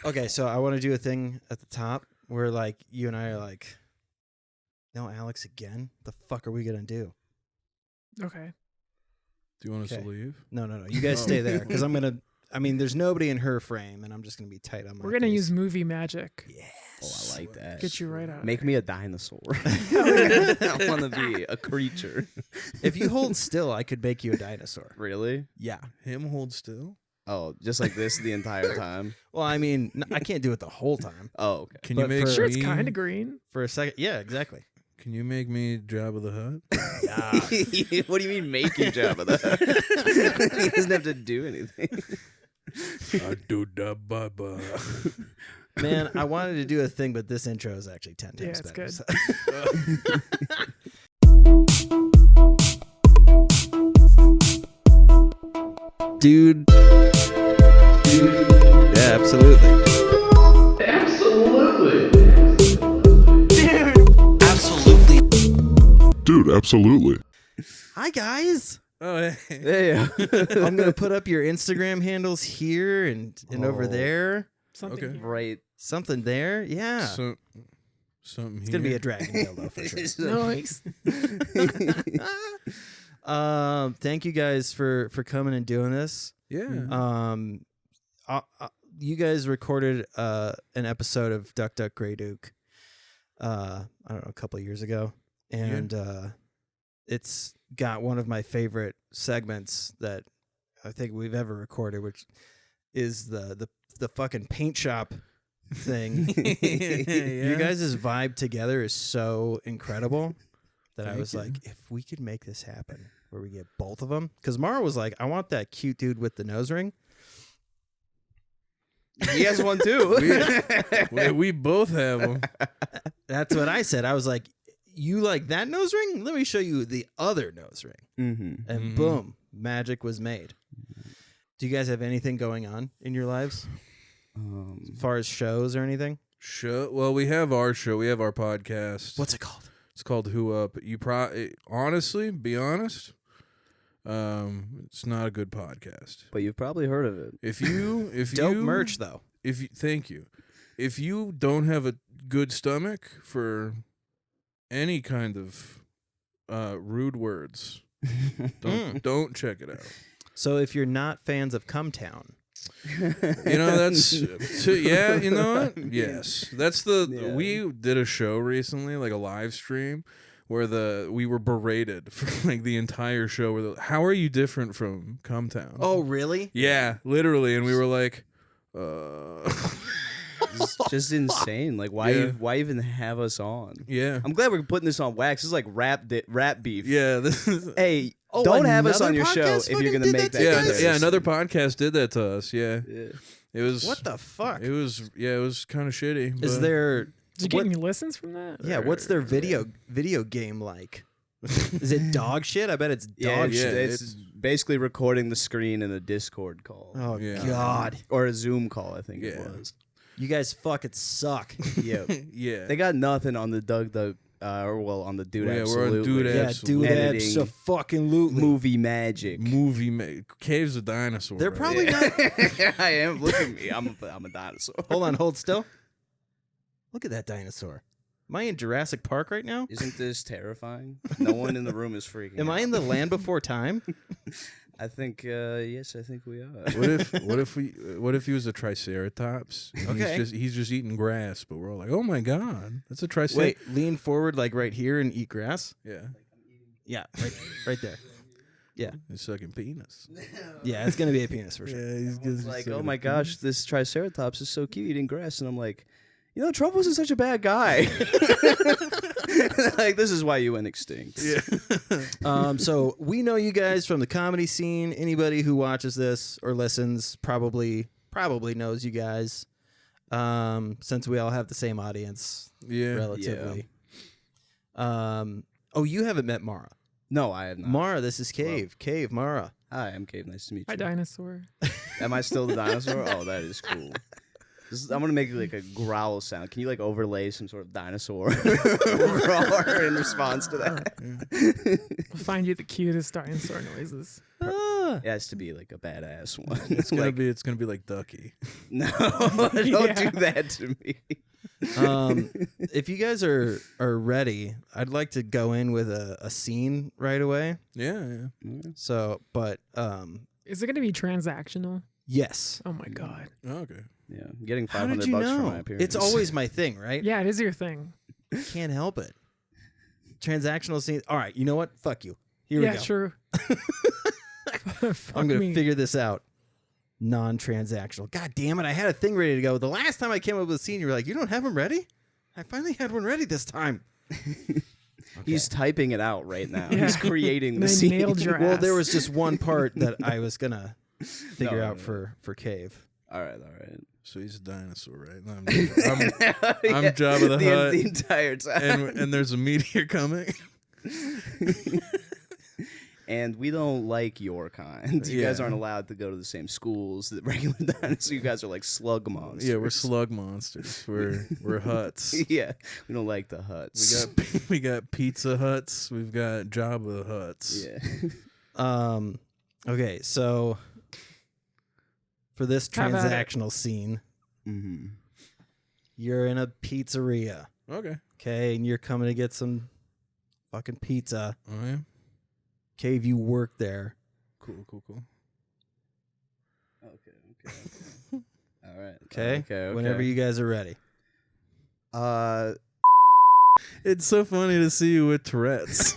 Okay, so I want to do a thing at the top where like you and I are like, no, Alex again. The fuck are we gonna do? Okay. Do you want us to leave? No. You guys stay there because I'm gonna. I mean, there's nobody in her frame, and I'm just gonna be tight on my. We're gonna face. use movie magic. Yes. Oh, I like that. Get you right out. Make me a dinosaur. I want to be a creature. If you hold still, I could make you a dinosaur. Really? Yeah. Him hold still? Oh, just like this the entire time? Well, I mean, I can't do it the whole time. Oh, okay. Can But you make Sure, me? it's kind of green. For a second, yeah, exactly. Can you make me Jabba the Hutt? Yeah. What do you mean making Jabba that? He doesn't have to do anything. I do da baba. Man, I wanted to do a thing, but this intro is actually 10 times Yeah, it's better. good. so- Dude. Yeah, absolutely. Dude, absolutely. Hi, guys. Oh, hey. Yeah. I'm going to put up your Instagram handles here and over Oh. there. Something. Okay. here. Right. Something there. Yeah. Something It's here. going to be a dragon dildo for sure. Nice. Thank you guys for coming and doing this. Yeah. You guys recorded an episode of Duck Duck Grey Duke. I don't know, a couple of years ago, and it's got one of my favorite segments that I think we've ever recorded, which is the fucking paint shop thing. You guys' vibe together is so incredible that I Thank was you. like, if we could make this happen, where we get both of them, because Mara was like, I want that cute dude with the nose ring. He has one too. we both have them. That's what I said. I was like, you like that nose ring? Let me show you the other nose ring. Mm-hmm. And boom, magic was made. Do you guys have anything going on in your lives as far as shows or anything? Well, we have our show. We have our podcast. What's it called? It's called Who Up. Honestly, be honest, it's not a good podcast. But you've probably heard of it. If Dope you merch though. Thank you. If you don't have a good stomach for any kind of rude words, don't check it out. So if you're not fans of Cumtown, You know, that's yeah, you know what? Yes. That's we did a show recently, like a live stream, where we were berated for like the entire show where how are you different from Cumtown? oh really? Yeah, literally, and we were like It's just insane. Like, why even have us on? yeah. I'm glad we're putting this on wax. This is like rap beef. Yeah, this is Hey, don't have us on another your show podcast if you're fucking gonna did make that that. to you yeah, guys? comparison. another podcast did that to us. Yeah. Yeah. It was What the fuck? It was kind of shitty. Is but- there? Did you get any listens from that? Yeah, what's their video game like? Is it dog shit? I bet it's Yeah, dog it's, shit. it's basically recording the screen in a Discord call. Oh Yeah. God, Or a Zoom call, I think it Yeah. was. you guys fucking suck. Yeah. Yeah. They got nothing on the on the Dude Yeah, we're on Absolutely. Dude Yeah, Absolutely. dude, Editing. fucking lootly. Movie magic. Caves of Dinosaur. They're right? probably not. I am. Look at me. I'm a dinosaur. Hold on, hold still. Look at that dinosaur. Am I in Jurassic Park right now? Isn't this terrifying? No one in the room is freaking Am out. I in the land before time? I think, yes, I think we are. What if he was a triceratops? And Okay. he's just eating grass, but we're all like, oh my god, that's a triceratops. Wait, lean forward like right here and eat grass. Yeah, Yeah, right there. Yeah, he's sucking penis. yeah, it's gonna be a penis for sure. Yeah, he's Like, oh my gosh, this Triceratops is so cute eating grass. And I'm like, you know, Trump wasn't such a bad guy. Like, this is why you went extinct. Yeah. So we know you guys from the comedy scene. Anybody who watches this or listens probably knows you guys. Since we all have the same audience, Yeah. relatively. Oh, you haven't met Mara. No, I have not. Mara, this is Cave. Cave, Mara. Hi, I'm Cave. Nice to meet Hi, you. dinosaur. Am I still the dinosaur? Oh, that is cool. I'm gonna make like a growl sound. Can you like overlay some sort of dinosaur roar in response to that? We'll find you the cutest dinosaur noises. Ah. It has to be like a badass one. It's gonna be like Ducky. No, don't Yeah. do that to me. If you guys are ready, I'd like to go in with a scene right away. Yeah. So, but Is it going to be transactional? yes. Oh my god. Oh, okay. Yeah, I'm getting How did $500 you for know? my appearance. It's always my thing, right? Yeah, it is your thing. Can't help it. Transactional scenes. All right, you know what? Fuck you. Here we Yeah, go. true. I'm gonna me. figure this out. Non-transactional. God damn it! I had a thing ready to go. The last time I came up with a scene, you were like, "You don't have them ready." I finally had one ready this time. He's typing it out right now. Yeah. He's creating the They scene. nailed your Well, ass. there was just one part that I was gonna figure No, out no. for Cave. All right. So he's a dinosaur, right? I'm Yeah, Jabba the Hutt, the entire time. and there's a meteor coming. And we don't like your kind. You guys Yeah. aren't allowed to go to the same schools that regular dinosaurs. You guys are like slug monsters. Yeah, we're slug monsters. We're huts. Yeah, we don't like the huts. We got Pizza Huts. We've got Jabba Huts. Yeah. Okay, so for this Have at it. transactional scene, Mm-hmm. you're in a pizzeria, Okay. okay, and you're coming to get some fucking pizza. Oh yeah. Cave, you work there. Cool. Okay. All right. Okay. Whenever you guys are ready. It's so funny to see you with Tourette's.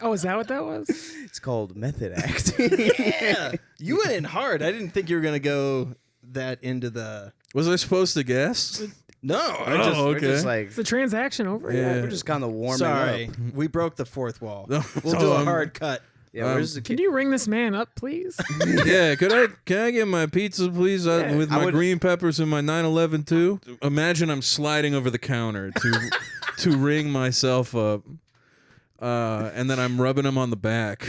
Oh, is that what that was? It's called method acting. Yeah, you went in hard. I didn't think you were gonna go that into the. Was I supposed to guess? No, Oh, We're okay. just like Is the transaction over Yeah. yet? we're just kind of warming sorry, up. we broke the fourth wall. No, We'll so do a I'm- hard cut. Yeah, where's the Can you ring this man up, please? Yeah, can I get my pizza, please, Yeah. with I my would- green peppers and my 911 too? Imagine I'm sliding over the counter to ring myself up, and then I'm rubbing him on the back,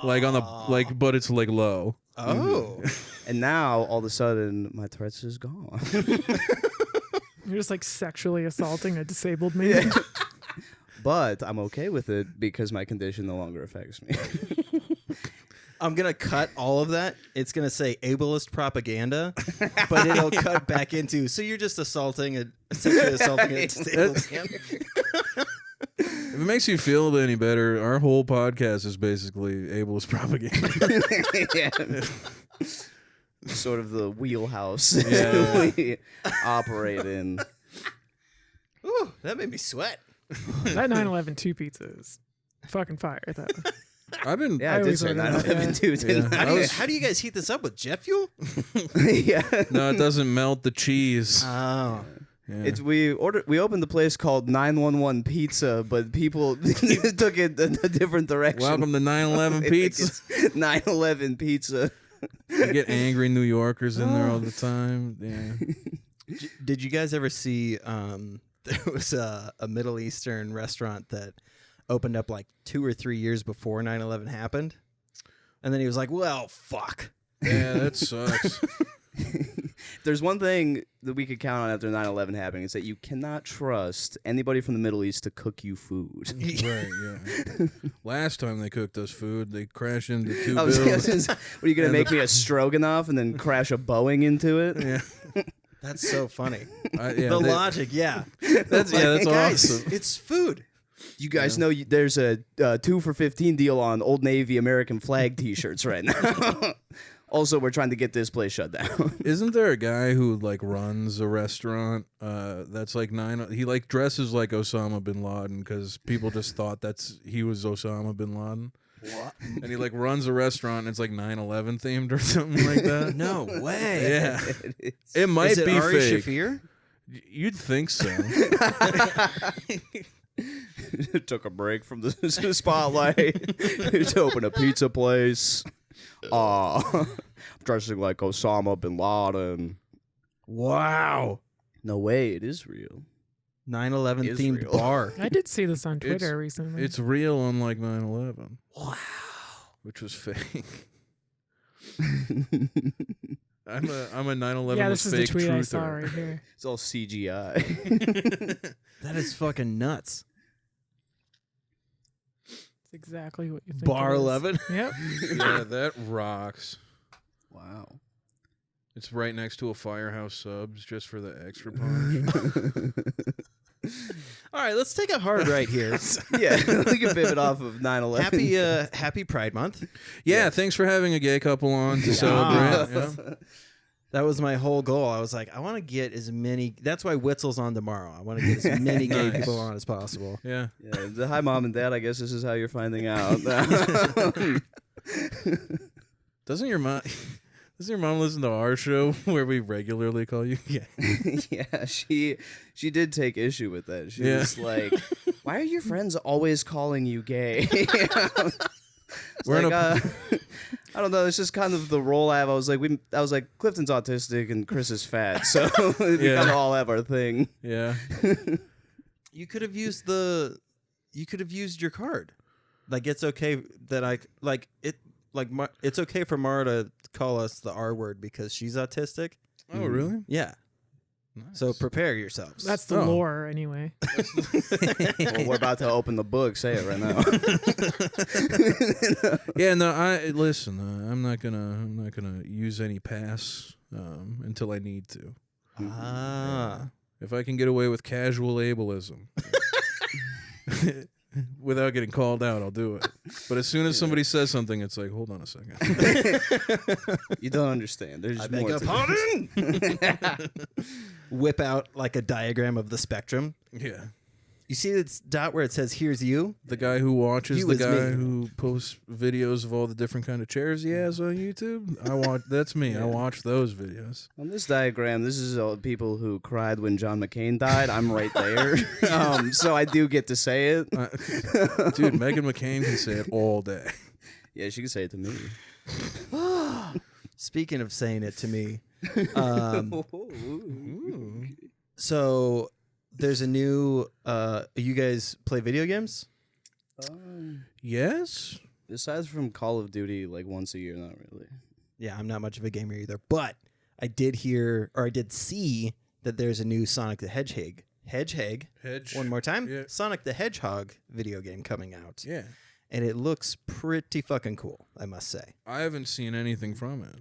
but it's like low. Oh, And now all of a sudden my Tourette's is gone. You're just like sexually assaulting a disabled man. But I'm okay with it because my condition no longer affects me. I'm gonna cut all of that. It's gonna say ableist propaganda, but it'll cut back into. So you're just sexually assaulting a disabled man. If it makes you feel any better, our whole podcast is basically ableist propaganda. Yeah. Sort of the wheelhouse Yeah. we operate in. Ooh, that made me sweat. That 911 two pizza is fucking fire, though. I've been Yeah, I I did always say order 911 that. too, didn't Yeah. How do you guys heat this up with jet fuel? Yeah. No, it doesn't melt the cheese. Oh, Yeah. It's we opened the place called 911 Pizza, but people took it a different direction. Welcome to 911 They think Pizza. it's 911 Pizza. You get angry New Yorkers in there all the time. Yeah. did you guys ever see? There was a Middle Eastern restaurant that opened up like 2 or 3 years before 9/11 happened, and then he was like, "Well, fuck." Yeah, that sucks. There's one thing that we could count on after 9/11 happening is that you cannot trust anybody from the Middle East to cook you food. Right, yeah. Last time they cooked us food, they crashed into two I was buildings. what are you gonna And make the- me a stroganoff and then crash a Boeing into it? Yeah. That's so funny. Yeah, The they- logic, yeah. That's Hey, guys, awesome. it's food. You guys know there's a 2 for $15 deal on Old Navy American flag T-shirts right now. Also, we're trying to get this place shut down. Isn't there a guy who like runs a restaurant that's like he like dresses like Osama bin Laden because people just thought he was Osama bin Laden. What? And he like runs a restaurant and it's like 9/11 themed or something like that. No way. Yeah. It is. It might Is it be Ari fake. Shaffir? You'd think so. Took a break from the spotlight to open a pizza place. Dressing like Osama bin Laden. Wow. No way, it is real. 9/11 Is themed real. bar. I did see this on It's- Twitter recently. It's real, unlike 9/11, Wow. which was fake. I'm a 9/11 yeah, was this is the fake tweet I truther. saw right here. It's all CGI. That is fucking nuts. It's exactly what you think. Bar it is. 11. Yep. Yeah, that rocks. Wow. It's right next to a Firehouse Subs just for the extra punch. All right, let's take a hard right here. Yeah, we can pivot off of 9/11. Happy Pride Month. Yeah, thanks for having a gay couple on to celebrate. Yeah. That was my whole goal. I was like, I want to get as many. That's why Witzel's on tomorrow. I want to get as many gay Nice. people on as possible. Yeah. Yeah, hi, Mom and Dad. I guess this is how you're finding out. Doesn't your mom listen to our show where we regularly call you gay? Yeah, she did take issue with that. She Yeah. was like, "Why are your friends always calling you gay?" We're in I don't know. It's just kind of the role I have. I was like, Clifton's autistic and Chris is fat, so we Yeah. kind of all have our thing. Yeah. You could have used your card. Like it's okay that it's okay for Mara to call us the R word because she's autistic. Oh, really? Yeah. Nice. So prepare yourselves. That's the lore, anyway. Well, we're about to open the book. Say it right now. Yeah, no, listen, I'm not gonna use any pass until I need to. If I can get away with casual ableism without getting called out, I'll do it. But as soon as somebody says something, it's like, hold on a second. You don't understand. There's I more beg to your this. pardon. Whip out like a diagram of the spectrum. Yeah. You see this dot where it says "Here's you." The guy who watches You the is guy me. who posts videos of all the different kind of chairs he has on YouTube. That's me. I watch those videos. On this diagram, this is all people who cried when John McCain died. I'm right there. So I do get to say it. Dude, Meghan McCain can say it all day. Yeah, she can say it to me. Speaking of saying it to me, so there's a new. You guys play video games? Yes? Besides from Call of Duty, like once a year, not really. Yeah, I'm not much of a gamer either, but I did see that there's a new Sonic the Hedgehog. One more time. Yeah. Sonic the Hedgehog video game coming out. Yeah. And it looks pretty fucking cool, I must say. I haven't seen anything from it.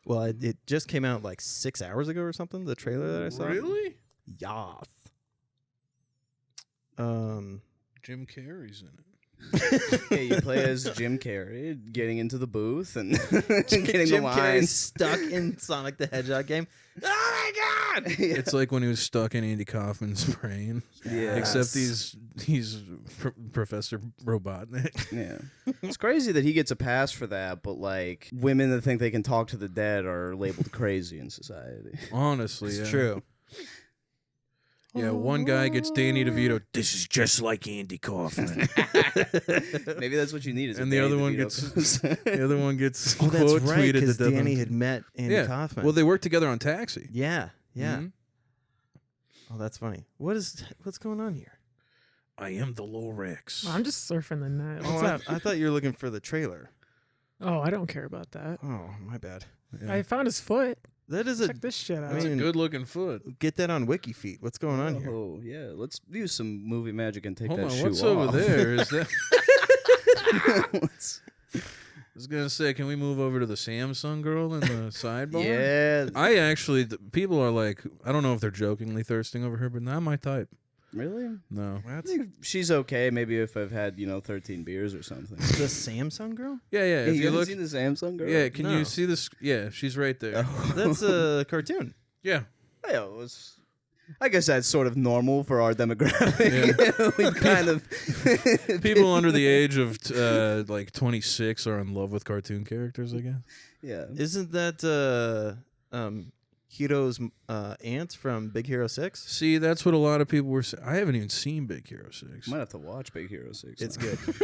Well, it just came out like 6 hours ago or something, the trailer that I saw. Really? Yath. Jim Carrey's in it. Yeah, you play as Jim Carrey, getting into the booth and getting Jim the Carrey's lines. stuck in Sonic the Hedgehog game. Oh my god! It's like when he was stuck in Andy Kaufman's brain. Yeah. Except he's Professor Robotnik. Yeah. It's crazy that he gets a pass for that, but like women that think they can talk to the dead are labeled crazy in society. Honestly, It's yeah. true. Yeah, one guy gets Danny DeVito. This is just like Andy Kaufman. Maybe that's what you need. Is a And the Danny other one DeVito gets pose. the other one gets Oh, that's quote right, tweeted to because death. Danny had met Andy Kaufman. Well, they worked together on Taxi. yeah. Mhm. Oh, that's funny. What's going on here? I am the Lorex. I'm just surfing the net. Oh, What's up? I thought you were looking for the trailer. Oh, I don't care about that. Oh, my bad. Yeah. I found his foot. That is a Check this shit out. That's a mean- good looking foot. get that on WikiFeet. What's going on here? Oh yeah, let's use some movie magic and take Hold that on, shoe what's off. over there? Is that? I was gonna say, can we move over to the Samsung girl in the sidebar? Yeah, I actually, people are like, I don't know if they're jokingly thirsting over her, but not my type. really? No. I think she's okay. Maybe if I've had 13 beers or something. The Samsung girl? Yeah, yeah. Hey, If you you haven't look, seen the Samsung girl? yeah. Can No. you see this? Yeah, she's right there. That's a cartoon. Yeah. Yeah, it was. I guess that's sort of normal for our demographic. We kind of People under the age of like 26 are in love with cartoon characters, I guess. yeah. Isn't that Hiro's aunt from Big Hero 6? See, that's what a lot of people were saying. I haven't even seen Big Hero 6. Might have to watch Big Hero 6. It's now. good.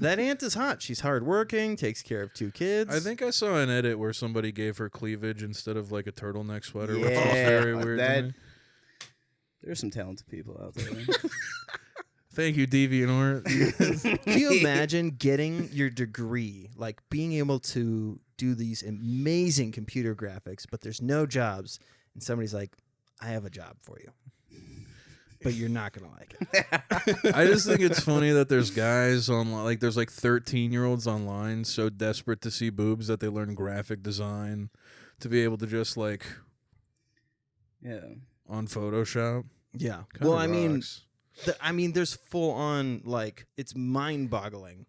That aunt is hot. She's hardworking, takes care of 2 kids. I think I saw an edit where somebody gave her cleavage instead of like a turtleneck sweater, which was Yeah, very weird to that- me. There's some talented people out there. Thank you, DeviantArt. Can you imagine getting your degree, like being able to do these amazing computer graphics, but there's no jobs, and somebody's like, I have a job for you. but you're not gonna like it. I just think it's funny that there's guys online, like there's like 13-year-olds online so desperate to see boobs that they learn graphic design to be able to just like on Photoshop. Yeah. Kinda Well, rocks. I mean, there's full on like it's mind-boggling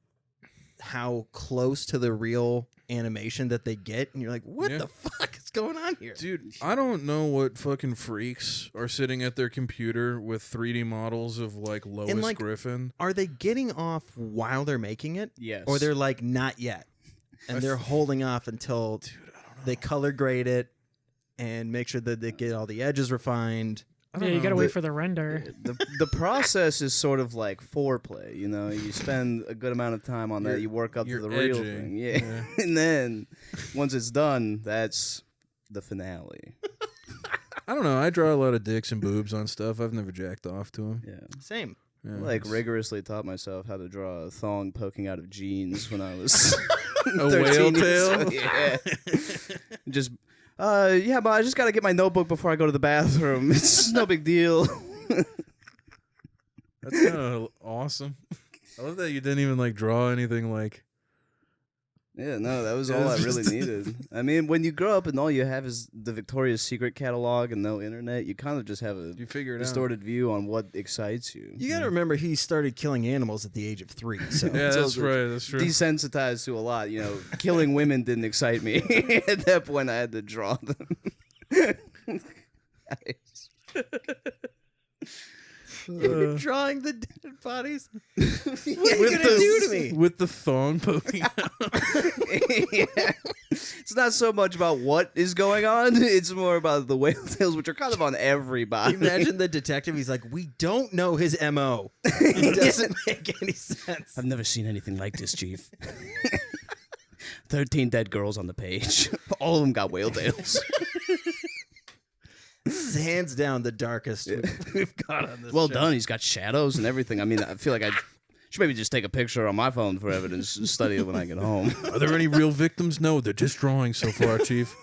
how close to the real animation that they get, and you're like, what the fuck is going on here, Dude, I don't know what fucking freaks are sitting at their computer with 3D models of like Lois like, Griffin. Are they getting off while they're making it? Yes. Or they're like, not yet, and they're holding off until they color grade it and make sure that they get all the edges refined. Yeah, you gotta wait for the render. The process is sort of like foreplay, you know. You spend a good amount of time on that. You work up to the real thing, yeah. And then once it's done, that's the finale. I don't know. I draw a lot of dicks and boobs on stuff. I've never jacked off to them. Yeah, Same. Yeah, like rigorously taught myself how to draw a thong poking out of jeans when I was a 13 whale years tail. old. Yeah, just. Yeah, but I just gotta get my notebook before I go to the bathroom. It's no big deal. That's kind of awesome. I love that you didn't even like draw anything like. Yeah, no, that was all I really needed. I mean, when you grow up and all you have is the Victoria's Secret catalog and no internet, you kind of just have a You figure it distorted view on what excites you. You got to remember he started killing animals at the age of 3. So Yeah, that's right. That's true. Desensitized to a lot, you know. Killing women didn't excite me. At that point, I had to draw them. You're drawing the dead bodies. What are you gonna do to me? With the thong poking out. Yeah. It's not so much about what is going on; it's more about the whale tails, which are kind of on everybody. Imagine the detective. He's like, we don't know his MO. It doesn't make any sense. I've never seen anything like this, Chief. 13 dead girls on the page. All of them got whale tails. This is hands down the darkest we've got on this. Well show. done. He's got shadows and everything. I mean, I feel like I should maybe just take a picture on my phone for evidence and study it when I get home. Are there any real victims? No, they're just drawing so far, Chief.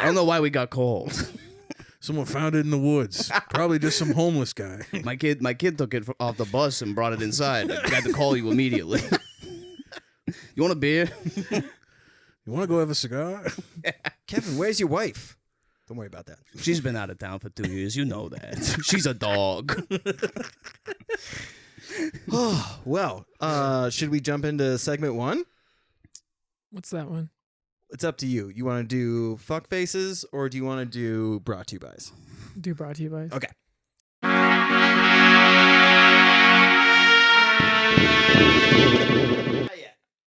I don't know why we got cold. Someone found it in the woods. Probably just some homeless guy. My kid took it off the bus and brought it inside. I had to call you immediately. You want a beer? You want to go have a cigar? Kevin, where's your wife? Don't worry about that. She's been out of town for 2 years. You know that. She's a dog. Oh, well, should we jump into segment 1? What's that one? It's up to you. You want to do fuck faces or do you want to do brought to you bys? Do brought to you by. Okay.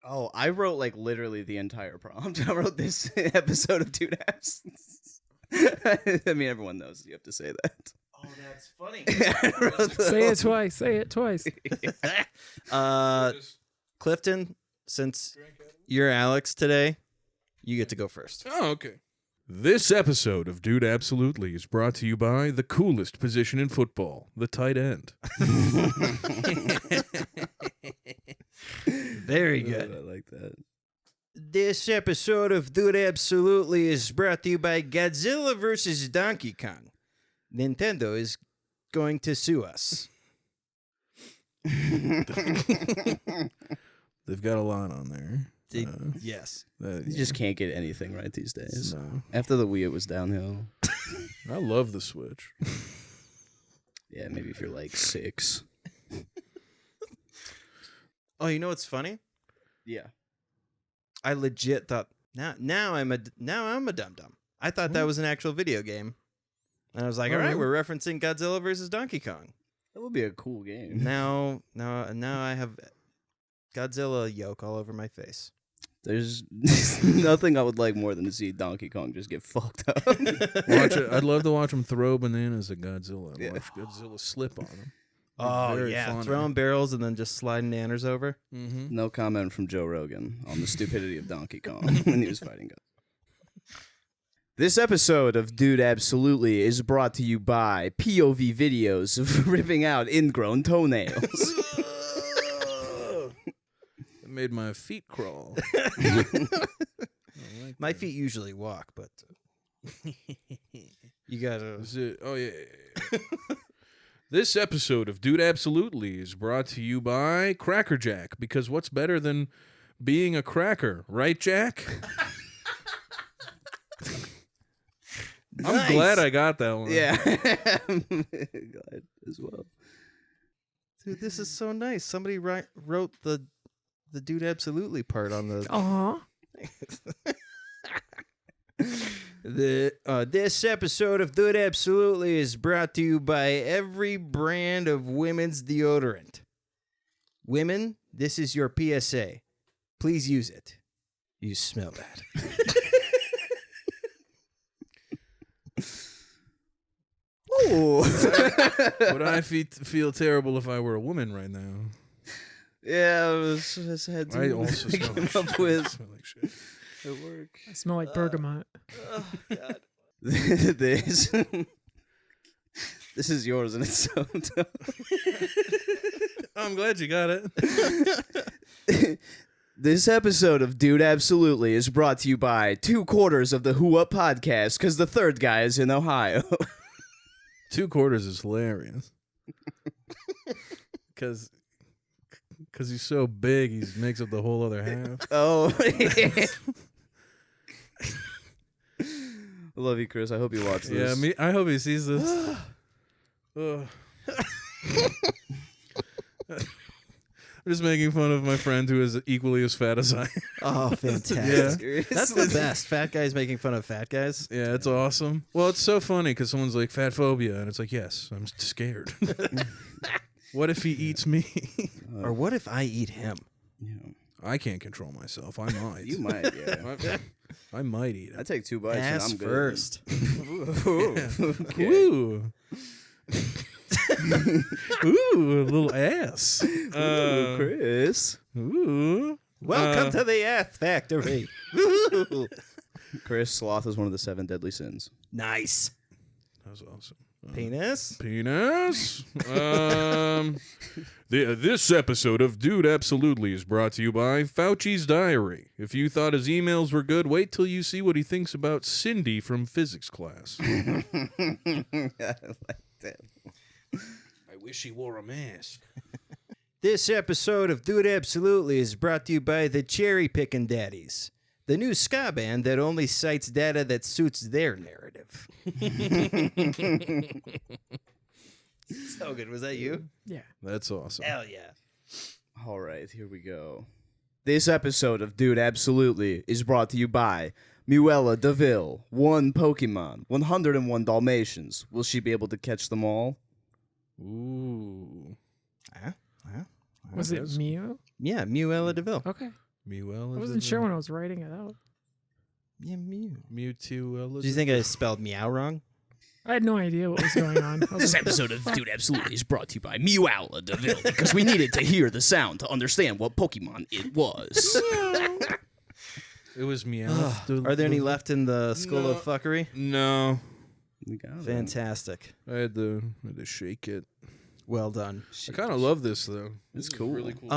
Oh, I wrote like literally the entire prompt. I wrote this episode of Dude Apps. I mean, everyone knows you have to say that. Oh, that's funny. Say it twice. Say it twice. Clifton, since you're Alex today, you get to go first. Oh, okay. This episode of Dude Absolutely is brought to you by the coolest position in football, the tight end. Very good. I like that. This episode of Dude Absolutely is brought to you by Godzilla vs. Donkey Kong. Nintendo is going to sue us. They've got a lot on there. Yes. You just can't get anything right these days. No. After the Wii, it was downhill. I love the Switch. Yeah, maybe if you're like 6. Oh, you know what's funny? Yeah. I legit thought now I'm a dum-dum. I thought that was an actual video game. And I was like, all right, we're referencing Godzilla versus Donkey Kong. That would be a cool game. Now I have Godzilla yoke all over my face. There's nothing I would like more than to see Donkey Kong just get fucked up. Watch it. I'd love to watch him throw bananas at Godzilla. Yeah. Watch Godzilla slip on him. Oh, Very yeah. funny. Throwing barrels and then just sliding nanners over. Mm-hmm. No comment from Joe Rogan on the stupidity of Donkey Kong when he was fighting God. This episode of Dude Absolutely is brought to you by POV videos of ripping out ingrown toenails. It made my feet crawl. My feet usually walk, but you gotta. Is it? Oh yeah. This episode of Dude Absolutely is brought to you by Cracker Jack, because what's better than being a cracker, right, Jack? I'm glad I got that one. Yeah. I'm glad as well. Dude, this is so nice. Somebody wrote the Dude Absolutely part on the. Aw. This episode of Dude Absolutely is brought to you by every brand of women's deodorant. Women, this is your PSA. Please use it. You smell bad. Ooh. Would I feel terrible if I were a woman right now? Yeah, I was had to I also smell come like up shit. with I smell like shit. at work. I smell like bergamot. Oh, God. this is yours, and it's so dumb. I'm glad you got it. This episode of Dude Absolutely is brought to you by 2/4 of the Who Up podcast, because the third guy is in Ohio. 2/4 is hilarious. Because he's so big, he makes up the whole other half. Oh. I love you, Chris. I hope you watch this. Yeah, I hope he sees this. Ugh. I'm just making fun of my friend who is equally as fat as I am. Oh, fantastic. Yeah. That's the best. Fat guys making fun of fat guys. Yeah, it's awesome. Well, it's so funny because someone's like, fat phobia, and it's like, yes, I'm scared. What if he eats me? Or what if I eat him? Yeah. I can't control myself. I might. You might, yeah. I might eat I it. take 2 bites Ass and I'm good. first. Okay. Ooh. Ooh, a little ass. Ooh, Chris. Ooh. Welcome to the Ass Factory. Chris, sloth is one of the 7 deadly sins. Nice. That was awesome. Penis. Penis. This episode of Dude Absolutely is brought to you by Fauci's Diary. If you thought his emails were good, wait till you see what he thinks about Cindy from physics class. I like that. I wish he wore a mask. This episode of Dude Absolutely is brought to you by the Cherry Pickin' Daddies, the new ska band that only cites data that suits their narrative. So good. Was that you? Yeah. That's awesome. Hell yeah. All right, here we go. This episode of Dude Absolutely is brought to you by Muella DeVille, 1 Pokemon, 101 Dalmatians. Will she be able to catch them all? Ooh. Was it Mew? Yeah, Muella DeVille. Okay. Mewell. I wasn't sure when I was writing it out. Yeah, Mew. Mewtwo. Do you think I spelled meow wrong? I had no idea what was going on. I was This like, episode of Dude Absolutely is brought to you by Muella DeVille, because we needed to hear the sound to understand what Pokemon it was. It was meow. Are there any left in the School of Fuckery? No. We got it. Fantastic. I had to shake it. Well done. I kind of love this though. It's This is cool. Really cool.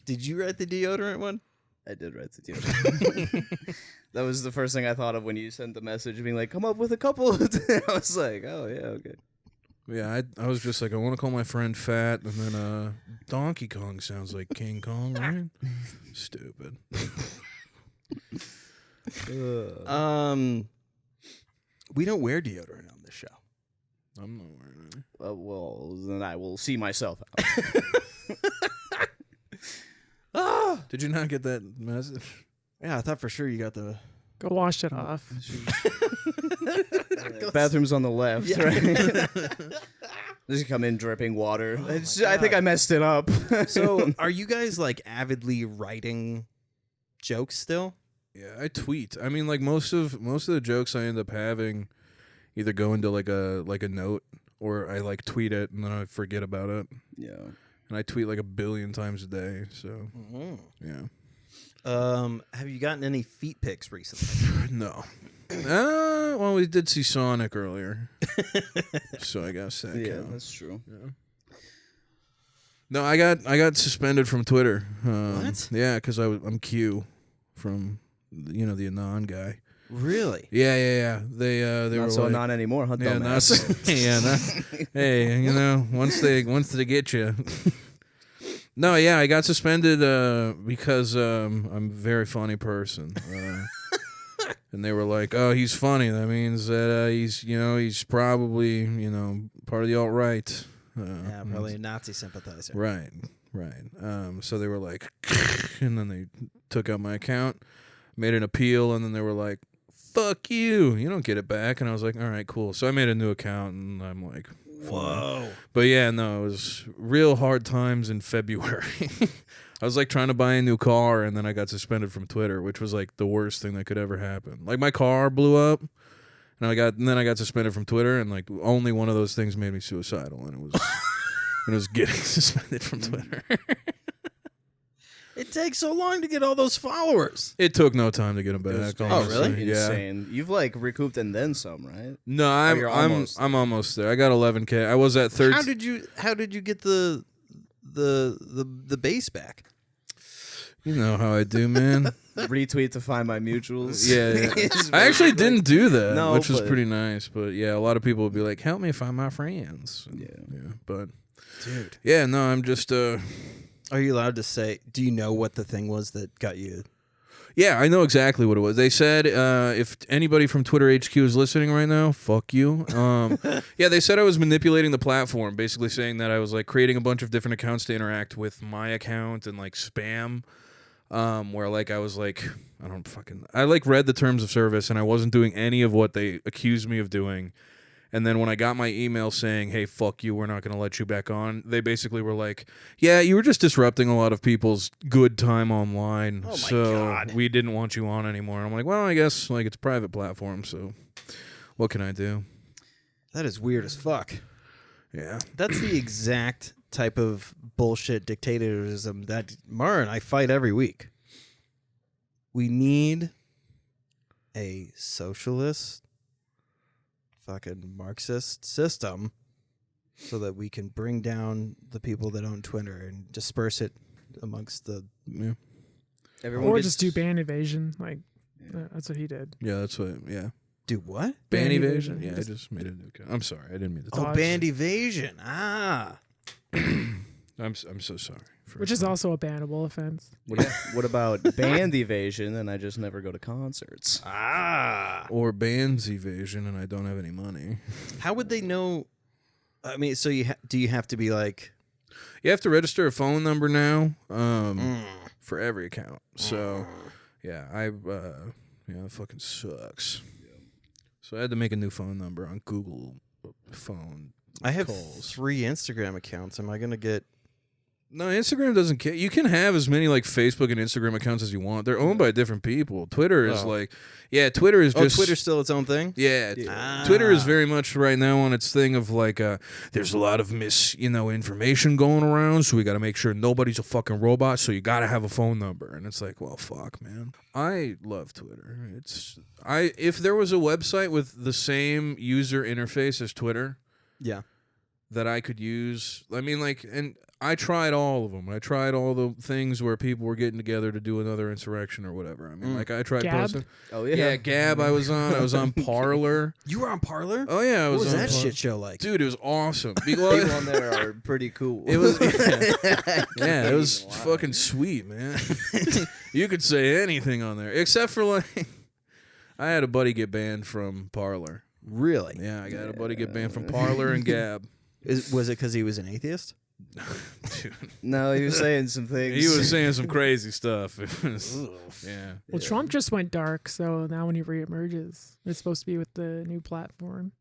Did you write the deodorant one? I did write the deodorant. That was the first thing I thought of when you sent the message being like, come up with a couple. I was like, oh, yeah, okay. Yeah, I was just like, I want to call my friend fat, and then Donkey Kong sounds like King Kong, right? Stupid. We don't wear deodorant on this show. I'm not wearing it. Well, then I will see myself out. Did you not get that message? Yeah, I thought for sure you got the. go wash it off. Bathroom's on the left, right? Just come in dripping water. I think I messed it up. So, are you guys like avidly writing jokes still? Yeah, I tweet. I mean, like most of the jokes I end up having either go into like a note, or I like tweet it and then I forget about it. Yeah. And I tweet like 1 billion times a day. So yeah. Have you gotten any feet pics recently? No. Well, we did see Sonic earlier, so I guess that Yeah, counts. that's true. Yeah. No, I got suspended from Twitter. What? Yeah, because I'm Q from the Anon guy. Really? Yeah. They Not were so like, not anymore, huh? yeah, Dumbass. hey, once they get you. No, yeah, I got suspended because I'm a very funny person. And they were like, "Oh, he's funny. That means that he's probably, part of the alt-right." Yeah, probably a Nazi sympathizer. Right. So they were like, and then they took out my account, made an appeal, and then they were like, "Fuck you. You don't get it back." And I was like, "All right, cool." So I made a new account, and I'm like, Whoa. But yeah, no, it was real hard times in February. I was like trying to buy a new car, and then I got suspended from Twitter, which was like the worst thing that could ever happen. Like my car blew up, and then I got suspended from Twitter, and like only one of those things made me suicidal, and it was getting suspended from Twitter. It takes so long to get all those followers. It took no time to get them back. Oh, really? Yeah. Insane. You've like recouped and then some, right? No, you're almost I'm almost there. I got 11K. I was at 13. How did you get the base back? You know how I do, man. Retweet to find my mutuals. Yeah. It's I actually very, didn't do that, No, which was but- pretty nice. But yeah, a lot of people would be like, "Help me find my friends." Yeah. But Dude. yeah, no, I'm just Are you allowed to say, do you know what the thing was that got you? yeah, I know exactly what it was. They said if anybody from Twitter HQ is listening right now, fuck you. Yeah, they said I was manipulating the platform, basically saying that I was like creating a bunch of different accounts to interact with my account and like spam. Where like I was like, I like read the terms of service and I wasn't doing any of what they accused me of doing. And then when I got my email saying, "Hey, fuck you, we're not going to let you back on," they basically were like, "Yeah, you were just disrupting a lot of people's good time online. Oh my so God. we didn't want you on anymore." And I'm like, "Well, I guess like it's a private platform, so what can I do?" That is weird as fuck. Yeah. That's the exact type of bullshit dictatorism that Mara and I fight every week. We need a socialist, fucking Marxist system so that we can bring down the people that own Twitter and disperse it amongst the... Yeah. Everyone Or gets- just do ban evasion. Like, that's what he did. Yeah, that's what, yeah. Do what? Ban Ban evasion? evasion. Yeah, I just made a new account. I'm sorry, I didn't mean to Oh, talk. banned evasion. Ah. I'm so sorry. Which is also a bannable offense. What about band evasion and I just never go to concerts? Ah. Or bands evasion and I don't have any money. How would they know? I mean, so do you have to be like... You have to register a phone number now for every account. So, yeah, it fucking sucks. So I had to make a new phone number on Google phone. I have calls. 3 Instagram accounts. Am I going to get... No, Instagram doesn't care. You can have as many like Facebook and Instagram accounts as you want. They're owned by different people. Twitter is Twitter is just... Twitter's still its own thing? Yeah, Ah. Twitter is very much right now on its thing of like, there's a lot of information going around, so we got to make sure nobody's a fucking robot. So you got to have a phone number, and it's like, well, fuck, man. I love Twitter. If there was a website with the same user interface as Twitter, Yeah. that I could use, I mean, like, and I tried all of them. I tried all the things where people were getting together to do another insurrection or whatever. I mean, like, I tried Gab? posting. Oh Yeah, Gab. I was on Parler. You were on Parler? Oh yeah, I What was was on that Parler. shit show like? Dude, it was awesome. People on there are pretty cool. It was yeah, it was fucking sweet, man. You could say anything on there except for like I had a buddy get banned from Parler. Really? Yeah, I got a buddy get banned from Parler and Gab. Was it because he was an atheist? Dude, No, he was saying some things. he was saying some crazy stuff. It was, yeah. Well, Trump just went dark, so now when he reemerges, it's supposed to be with the new platform.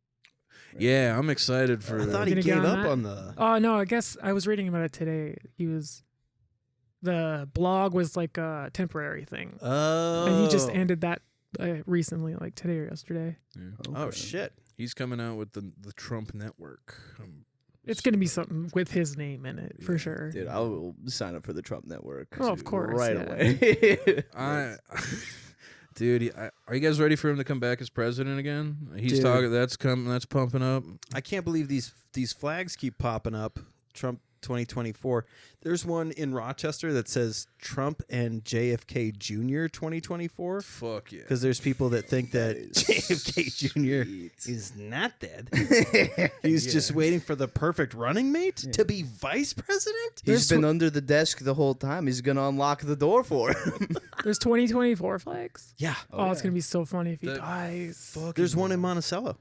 Yeah, I'm excited for I thought he Gonna gave get on up that? on the... Oh, no, I guess I was reading about it today. The blog was like a temporary thing. Oh. And he just ended that recently, like today or yesterday. Yeah. Oh, shit. He's coming out with the Trump Network. It's going to be something with his name in it, for sure. Dude, I will sign up for the Trump Network. Oh, of course, Right yeah. away. Dude, are you guys ready for him to come back as president again? He's Dude. talking. That's pumping up. I can't believe these flags keep popping up. Trump 2024. There's one in Rochester that says Trump and JFK Jr. 2024. Fuck yeah. Because there's people that think that JFK Jr. is not dead. He's just waiting for the perfect running mate to be vice president. He's been under the desk the whole time. He's going to unlock the door for him. There's 2024 flags. Yeah. Oh, it's going to be so funny if he dies. There's one in Monticello.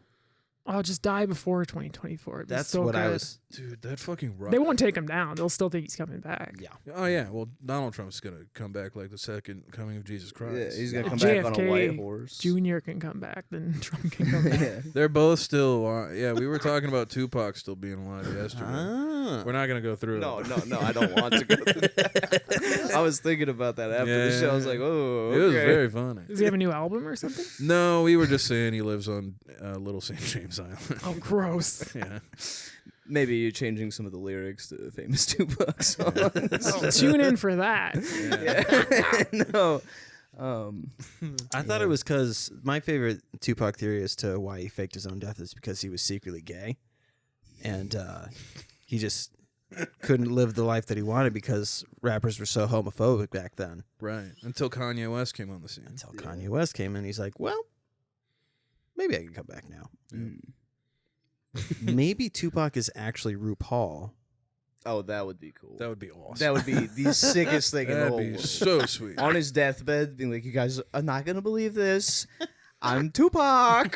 I'll just die before 2024. That's so what good. I was. Dude, that fucking rock. They won't take him down. They'll still think he's coming back. Yeah. Oh, yeah. Well, Donald Trump's going to come back like the second coming of Jesus Christ. Yeah, he's going to If come back on a JFK white horse. Junior can come back, then Trump can come back. Yeah. They're both still alive. Yeah, we were talking about Tupac still being alive yesterday. Ah. We're not going to go through No, it. no, I don't want to go through that. I was thinking about that after the show. I was like, oh, okay. It was very funny. Does he have a new album or something? No, we were just saying he lives on Little St. James Island. Oh, gross. Yeah. Maybe you're changing some of the lyrics to famous Tupac songs. Oh, tune in for that. Yeah. No. I thought it was because my favorite Tupac theory as to why he faked his own death is because he was secretly gay. And he just couldn't live the life that he wanted because rappers were so homophobic back then. Right. Until Kanye West came on the scene. Until Kanye West came in, he's like, well, maybe I can come back now. Maybe Tupac is actually RuPaul. Oh, that would be cool. That would be awesome. That would be the sickest thing in the That'd whole be world. so sweet. On his deathbed, being like, you guys are not going to believe this. I'm Tupac.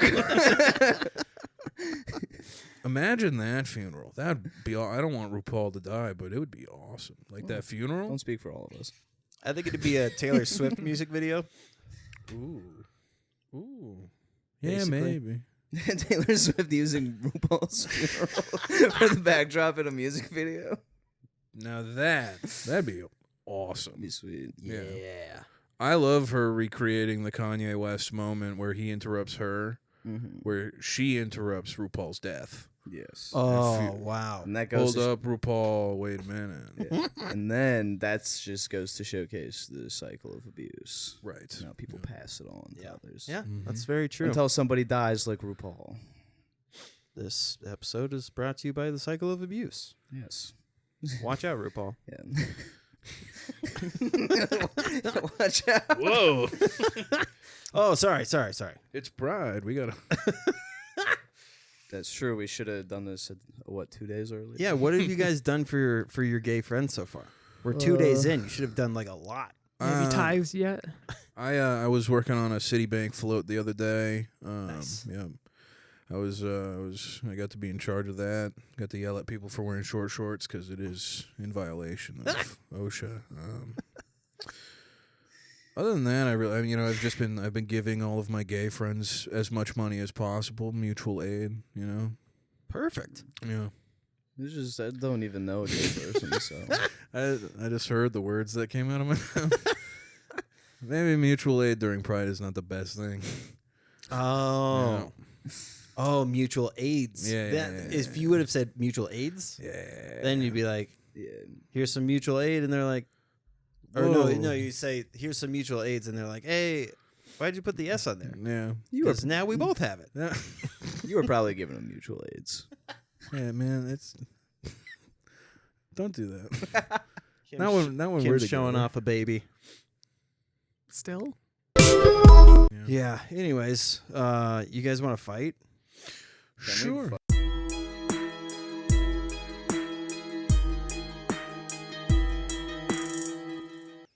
Imagine that funeral. That'd be. I don't want RuPaul to die, but it would be awesome. Like that funeral. Don't speak for all of us. I think it'd be a Taylor Swift music video. Ooh. Ooh. Yeah, Basically. maybe. Taylor Swift using RuPaul's funeral for the backdrop in a music video. Now that'd be awesome. Be sweet. Yeah. Yeah. I love her recreating the Kanye West moment where he interrupts her, where she interrupts RuPaul's death. Yes. Oh, wow. And that goes Hold up, RuPaul. Wait a minute. Yeah. And then that just goes to showcase the cycle of abuse. Right. Now people pass it on to others. Yeah, that's very true. Until somebody dies like RuPaul. This episode is brought to you by the cycle of abuse. Yes. Watch out, RuPaul. Yeah. Watch out. Whoa. Oh, sorry. It's Pride. We gotta. That's true. We should have done this, 2 days earlier? Yeah, what have you guys done for your gay friends so far? We're 2 days in. You should have done like a lot. Have you tithes yet? I was working on a Citibank float the other day. Nice. Yeah. I got to be in charge of that. Got to yell at people for wearing short shorts because it is in violation of OSHA. Other than that, I've been giving all of my gay friends as much money as possible, mutual aid. Perfect. Yeah. I don't even know a gay person, so. I just heard the words that came out of my mouth. Maybe mutual aid during Pride is not the best thing. Oh. Yeah. Oh, mutual aids. Yeah. If you would have said mutual aids, then you'd be like, here's some mutual aid, and they're like, or no, you say, here's some mutual aids, and they're like, hey, why'd you put the S on there? Yeah. Because now we both have it. Yeah. You were probably giving them mutual aids. Yeah, man, it's. Don't do that. Not when we're Kim's showing together. off a baby. Still? Yeah. Anyways, you guys want to fight? Sure.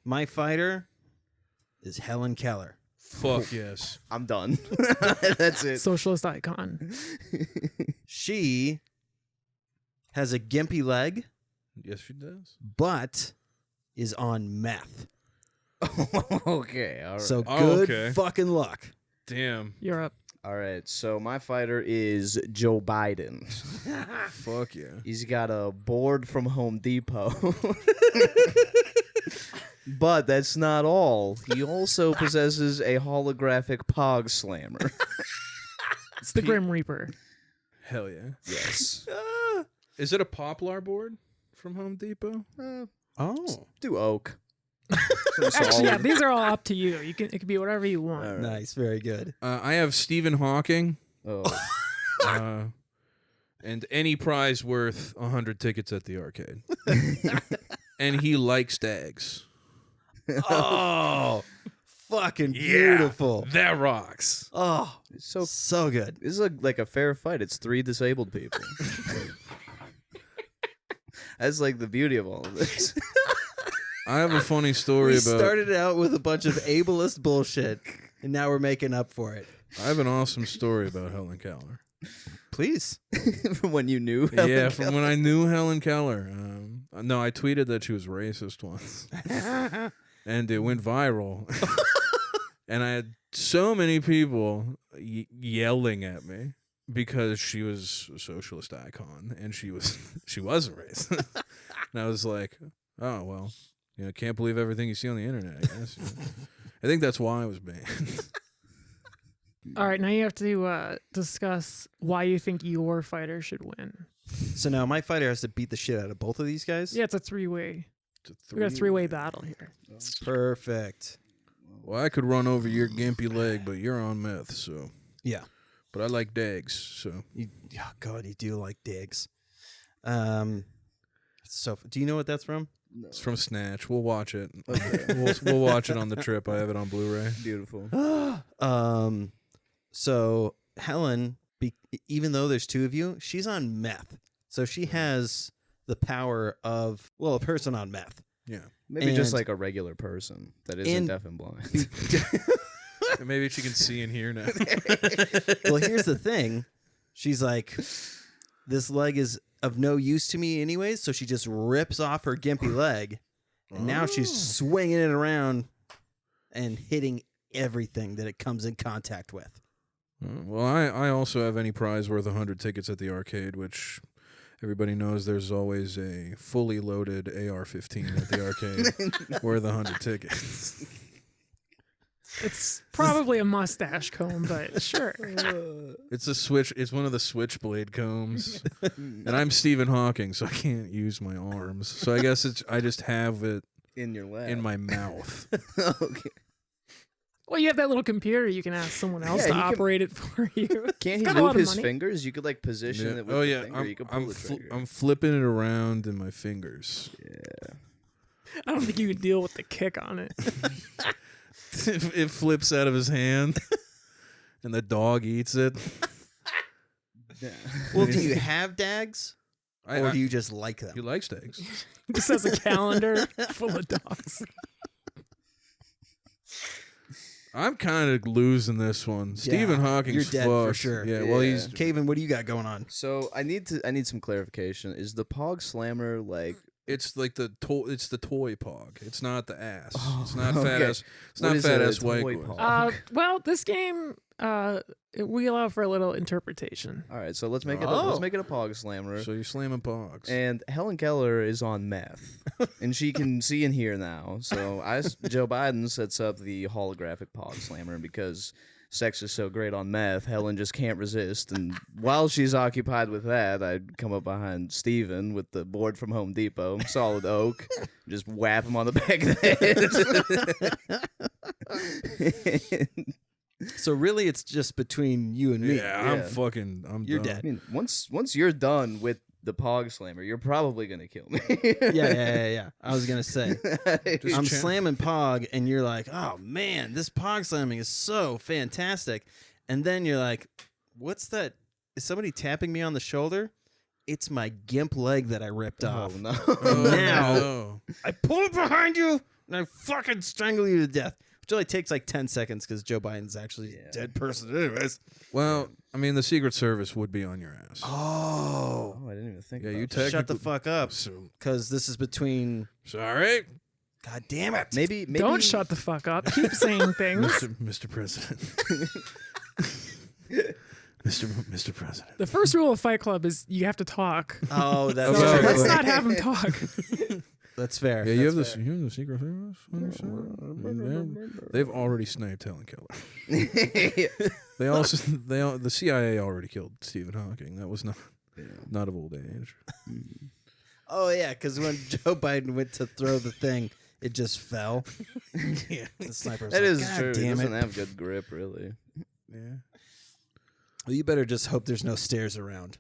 My fighter is Helen Keller. Fuck yes. I'm done. That's it. Socialist icon. She has a gimpy leg, Yes, she does. but is on meth. Okay, all right. So Oh, good okay. fucking luck. Damn. You're up. All right, so my fighter is Joe Biden. Fuck yeah. He's got a board from Home Depot. But that's not all. He also possesses a holographic Pog Slammer. It's the Grim Reaper. Hell yeah. Yes. Is it a poplar board from Home Depot? Oh, Do oak. Actually, yeah, these are all up to you. It can be whatever you want. All right. nice. Very good. I have Stephen Hawking. Oh. and any prize worth 100 tickets at the arcade. And he likes dags. Oh, fucking beautiful. That rocks. Oh, It's so so good. this is like a fair fight. It's 3 disabled people. That's like the beauty of all of this. I have a funny story We about. started out with a bunch of ableist bullshit, and now we're making up for it. I have an awesome story about Helen Keller. Please. From when you knew. Yeah, from when I knew Helen Keller. No, I tweeted that she was racist once, and it went viral. And I had so many people yelling at me because she was a socialist icon, and she wasn't racist. And I was like, oh well, can't believe everything you see on the internet. I guess. I think that's why I was banned. All right, now you have to discuss why you think your fighter should win. So now my fighter has to beat the shit out of both of these guys? Yeah, it's a 3-way. We got a 3-way battle here. Perfect. Well, I could run over your gimpy leg, but you're on meth, so. Yeah. But I like dags, so. Oh, God, you do like digs. So, do you know what that's from? No. It's from Snatch. We'll watch it. Okay. We'll watch it on the trip. I have it on Blu-ray. Beautiful. So Helen, even though there's 2 of you, she's on meth. So she has the power of, a person on meth. Yeah. Maybe just And- like a regular person that isn't and- deaf and blind. And maybe she can see and hear now. Well, here's the thing. She's like, this leg is of no use to me anyways, so she just rips off her gimpy leg. And now she's swinging it around and hitting everything that it comes in contact with. Well, I also have any prize worth 100 tickets at the arcade, which everybody knows there's always a fully loaded AR-15 at the arcade worth 100 tickets. It's probably a mustache comb, but sure. It's a switch. It's one of the switchblade combs, and I'm Stephen Hawking, so I can't use my arms. So I guess I just have it In your lap. in my mouth. Okay. Well, you have that little computer. You can ask someone else Yeah, to he can- operate it for you. Can't It's he got a lot move of his money. fingers? You could like position Yeah. it with Oh the yeah, finger. You could pull the trigger. I'm flipping it around in my fingers. Yeah. I don't think you could deal with the kick on it. It flips out of his hand, and the dog eats it. Well, do you have dags? Or do you just like them? He likes dags. Just has a calendar full of dogs. I'm kind of losing this one. Stephen Hawking's you're dead for fucked. sure. Yeah, well, he's Kavan, what do you got going on? So I need some clarification. Is the Pog Slammer like? it's like it's the toy pog. It's not the ass. Oh, it's not okay. fat ass. It's What not is fat a ass white toy boy. pog? Well, this game, we allow for a little interpretation. All right, so let's make it. Oh. Let's make it a Pog Slammer. So you're slamming pogs. And Helen Keller is on meth, and she can see and hear now. So Joe Biden sets up the holographic Pog Slammer, and because sex is so great on meth, Helen just can't resist. And while she's occupied with that, I'd come up behind Steven with the board from Home Depot, solid oak, just whap him on the back of the head. So really, it's just between you and me. yeah, I'm You're done. dead. I mean, once you're done with the Pog Slammer, you're probably gonna kill me. Yeah. I was gonna say, Just I'm cha- slamming Pog, and you're like, oh man, this Pog slamming is so fantastic. And then you're like, what's that? Is somebody tapping me on the shoulder? It's my gimp leg that I ripped off. Oh no! Oh, Now- no. I pull it behind you, and I fucking strangle you to death. Which only takes like 10 seconds because Joe Biden's actually a dead person anyways. Well, I mean, the Secret Service would be on your ass. Oh. I didn't even think. Yeah, about you that. Shut the technically- fuck up. So, Because this is between... sorry, God damn it. Maybe Don't shut the fuck up. Keep saying things. Mr. President. Mr. President. The first rule of Fight Club is you have to talk. Oh, that's So Okay. let's not have him talk. That's fair. Yeah, you have That's the Secret Service on your side. They've already sniped Helen Keller. They also the CIA already killed Stephen Hawking. That was not of old age. Oh, yeah, because when Joe Biden went to throw the thing, it just fell. Yeah, The sniper was That like, is God true. He damn doesn't it. have good grip, really. yeah. Well, you better just hope there's no stairs around.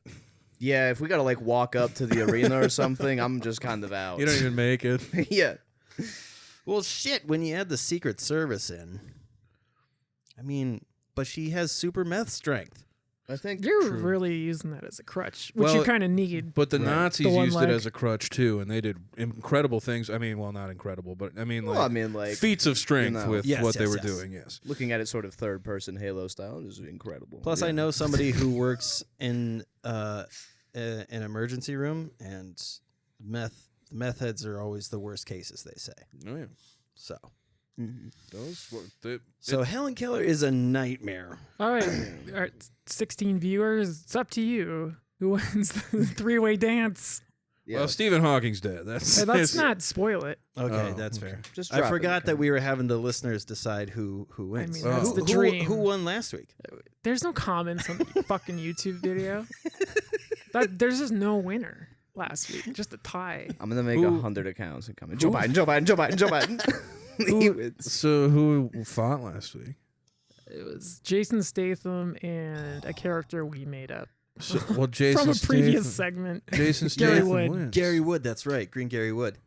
Yeah, if we gotta like walk up to the arena or something, I'm just kind of out. You don't even make it. Yeah. Well, shit, when you add the Secret Service in, I mean, but she has super meth strength. I think You're True. really using that as a crutch, which Well, you kind of need. But the Right. Nazis The one used leg. it as a crutch too, and they did incredible things. I mean, well, not incredible, but I mean, like, Well, I mean, like feats of strength you know. with Yes, what they yes, were yes. doing. Yes. looking at it sort of third-person Halo style is incredible. Plus, I know somebody who works in an emergency room, and meth heads are always the worst cases, they say. Oh yeah. So, Those. Helen Keller is a nightmare. All right, 16 viewers. It's up to you. Who wins the three-way dance? Yeah. Well, Stephen Hawking's dead. Hey, let's not spoil it. Okay, Oh, that's okay. fair. Just I drop it in forgot the that we were having the listeners decide who wins. mean, that's who, the who- dream. Who won last week? There's no comments on the fucking YouTube video. There's just no winner last week. Just a tie. I'm gonna make Who- 100 accounts and come in. Joe Biden, Joe Biden, Joe Biden, Joe Biden. He wins. So who fought last week? It was Jason Statham and a character we made up So, well, Jason from a previous Statham- segment. Jason Gary Statham Wood. wins. Gary Wood, that's right. Green Gary Wood.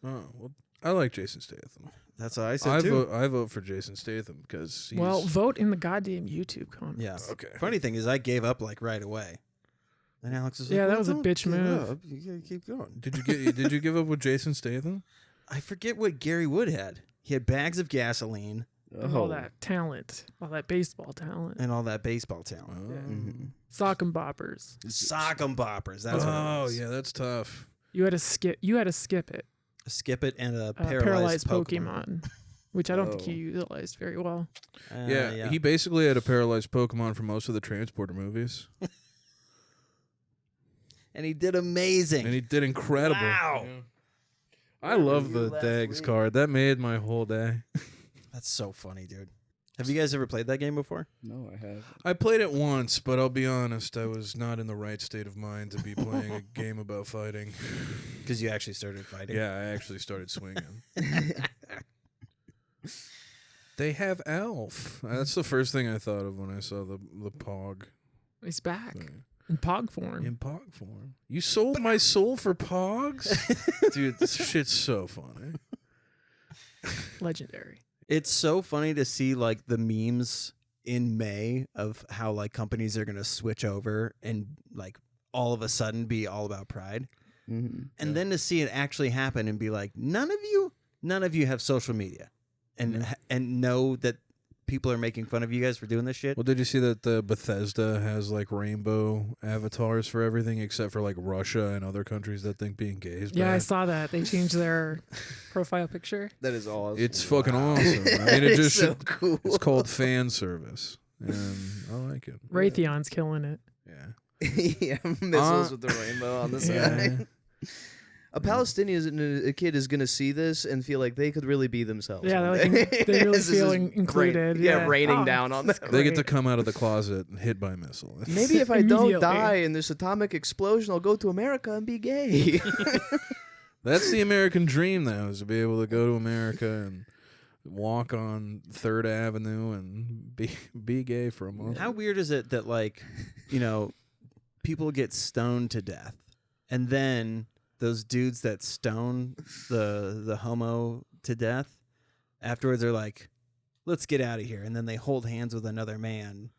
Oh, well, I like Jason Statham. That's what I said too. I vote for Jason Statham because he's Well, vote in the goddamn YouTube comments. Yeah. okay. Funny thing is, I gave up like right away. And Alex was like, Yeah, that "Well, was a don't bitch give move." up. You gotta keep going. Did you give up with Jason Statham? I forget what Gary Wood had. He had bags of gasoline And all that talent, all that baseball talent, and all that baseball talent. Mhm. sock and boppers. Sock 'em boppers. That's what it Oh was. yeah, that's tough. You had to skip. You had to skip it. A skip it and a Paralyzed Pokemon. Pokemon, which I don't think Oh. you utilized very well. Yeah, he basically had a paralyzed Pokemon for most of the Transporter movies, and he did amazing. and he did incredible. Wow. Yeah. I love the Dags card. That made my whole day. That's so funny, dude. Have you guys ever played that game before? No, I have. I played it once, but I'll be honest, I was not in the right state of mind to be playing a game about fighting. Because you actually started fighting. Yeah, I actually started swinging. They have Elf. That's the first thing I thought of when I saw the Pog He's back thing. in Pog form. In Pog form. You sold my soul for Pogs? Dude, this shit's so funny. Legendary. It's so funny to see like the memes in May of how like companies are going to switch over and like all of a sudden be all about pride. Mhm. And then to see it actually happen and be like, none of you have social media and know that people are making fun of you guys for doing this shit. Well, did you see that the Bethesda has like rainbow avatars for everything except for like Russia and other countries that think being gay is Yeah, I bad? saw that. They changed their profile picture. That is awesome. It's fucking Wow. awesome. I mean, it It's just so cool. it's called fan service, and I like it. Raytheon's killing it. Yeah. Yeah, missiles with the rainbow on the side. A Palestinian kid is gonna see this and feel like they could really be themselves. Yeah, one they're like day. they really This is feeling included. yeah, raining Oh, down on them. They get to great. come out of the closet and hit by a missile. Maybe if I don't Immediately. die in this atomic explosion, I'll go to America and be gay. That's the American dream, though, is to be able to go to America and walk on 3rd Avenue and be gay for a month. How weird is it that like, you know, people get stoned to death and then those dudes that stone the homo to death afterwards are like, let's get out of here, and then they hold hands with another man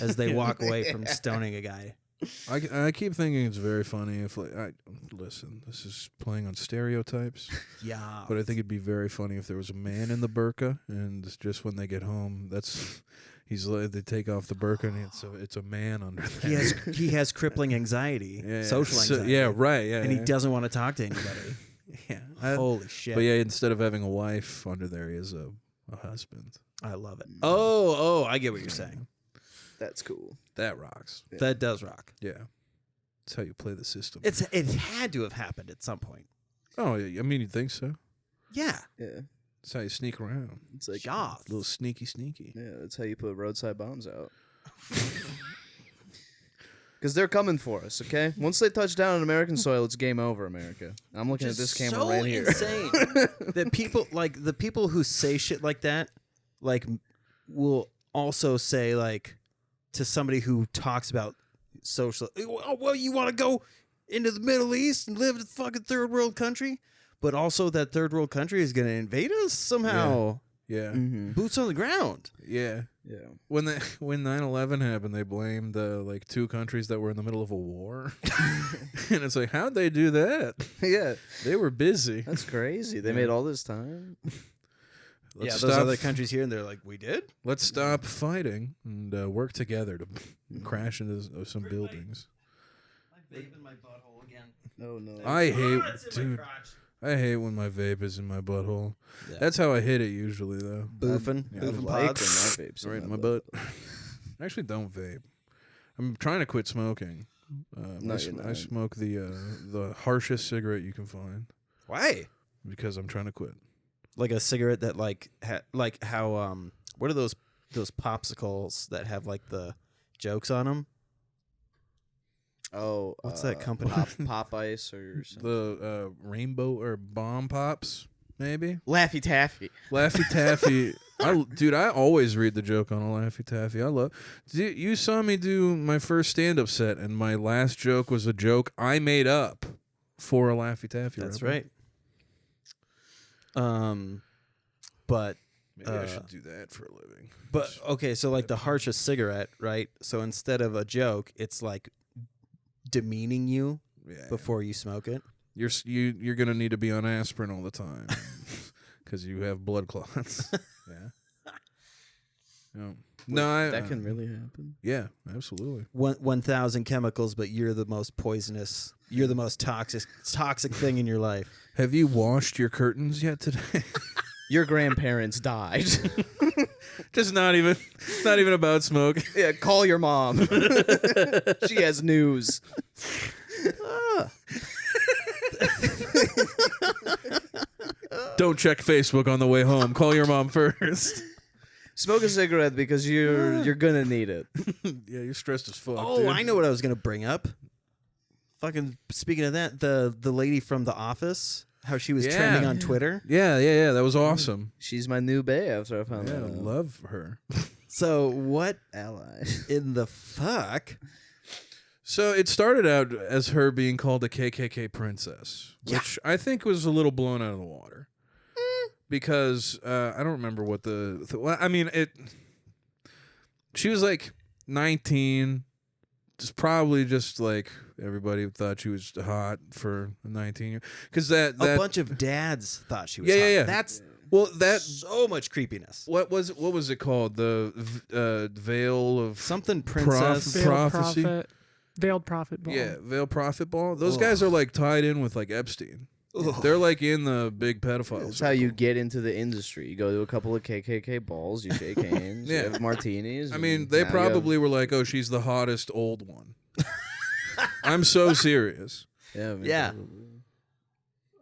as they walk away from stoning a guy. I keep thinking it's very funny if like listen, this is playing on stereotypes, Yeah. but I think it'd be very funny if there was a man in the burqa and just when they get home, he's like they take off the burqa and it's a man under there. He has crippling anxiety, Yeah, social so- anxiety. yeah, right. Yeah, And he yeah. doesn't want to talk to anybody. Yeah. Holy shit. But yeah, instead of having a wife under there, he has a husband. I love it. Oh, I get what you're saying. That's cool. That rocks. Yeah. That does rock. Yeah. That's how you play the system. It had to have happened at some point. Oh, yeah, I mean, you'd think so. Yeah. Yeah, That's how you sneak around. it's like Yeah. A little sneaky. yeah, that's how you put roadside bombs out. Because they're coming for us, okay? Once they touch down on American soil, it's game over, America. I'm looking at this camera so right here. insane that people like the people who say shit like that, like will also say like to somebody who talks about social. Oh, well, you want to go into the Middle East and live in a fucking third world country, but also that third world country is going to invade us somehow. Yeah. Boots on the ground. Yeah. Yeah. When 9/11 happened, they blamed like 2 countries that were in the middle of a war. And it's like, how'd they do that? Yeah. They were busy. That's crazy. They made all this time. Let's those stop, other countries here, and they're like, we did? Let's stop fighting and work together to crash into some buildings. My vape in my butthole again. Oh, no. I hate when my vape is in my butthole. Yeah. That's how I hit it usually, though. Boofing. I Boofing like pods. when my vapes Right in in my butt. I actually don't vape. I'm trying to quit smoking. No, I you're not. smoke the harshest cigarette you can find Why? because I'm trying to quit. Like a cigarette that like how what are those popsicles that have like the jokes on them? Oh, What's that company? Pop Ice or something. The rainbow or bomb pops, maybe. Laffy Taffy. Laffy Taffy. I always read the joke on a Laffy Taffy. I love. You saw me do my first stand-up set, and my last joke was a joke I made up for a Laffy Taffy. That's rapper. right. But Maybe I should do that for a living. But okay, so like the harshest cigarette, right? So instead of a joke, it's like demeaning you Yeah. before you smoke it. You're gonna need to be on aspirin all the time because you have blood clots. Yeah. No, That can really happen. Yeah, absolutely. 1,000 chemicals, but you're the most poisonous. You're the most toxic thing in your life. Have you washed your curtains yet today? Your grandparents died. Just not even about smoke. Yeah, call your mom. She has news. Don't check Facebook on the way home. Call your mom first. Smoke a cigarette because you're gonna need it. Yeah, you're stressed as fuck. Oh, dude. I know what I was gonna bring up. Fucking speaking of that, the lady from The Office, how she was trending on Twitter. Yeah. That was awesome. She's my new bae after I found Yeah, I that out. love her. So what Ally. in the fuck? So it started out as her being called a KKK princess, which I think was a little blown out of the water. Because I don't remember what well, I mean, she was like 19. Just probably just like everybody thought she was hot for a 19-year. Because that A bunch of dads thought she was Yeah, hot. yeah, yeah. That's well, that so much creepiness. what was it called? The veil of Something princess. Prophecy? Veiled prophet ball. Yeah, veil prophet ball. Those guys are like tied in with like Epstein. They're like in the big pedophile. That's how you get into the industry. You go to a couple of KKK balls, you shake hands, Yeah. you have martinis. I mean, and they now you have- probably were like, "Oh, she's the hottest old one." I'm so serious. Yeah. I mean, Yeah. probably.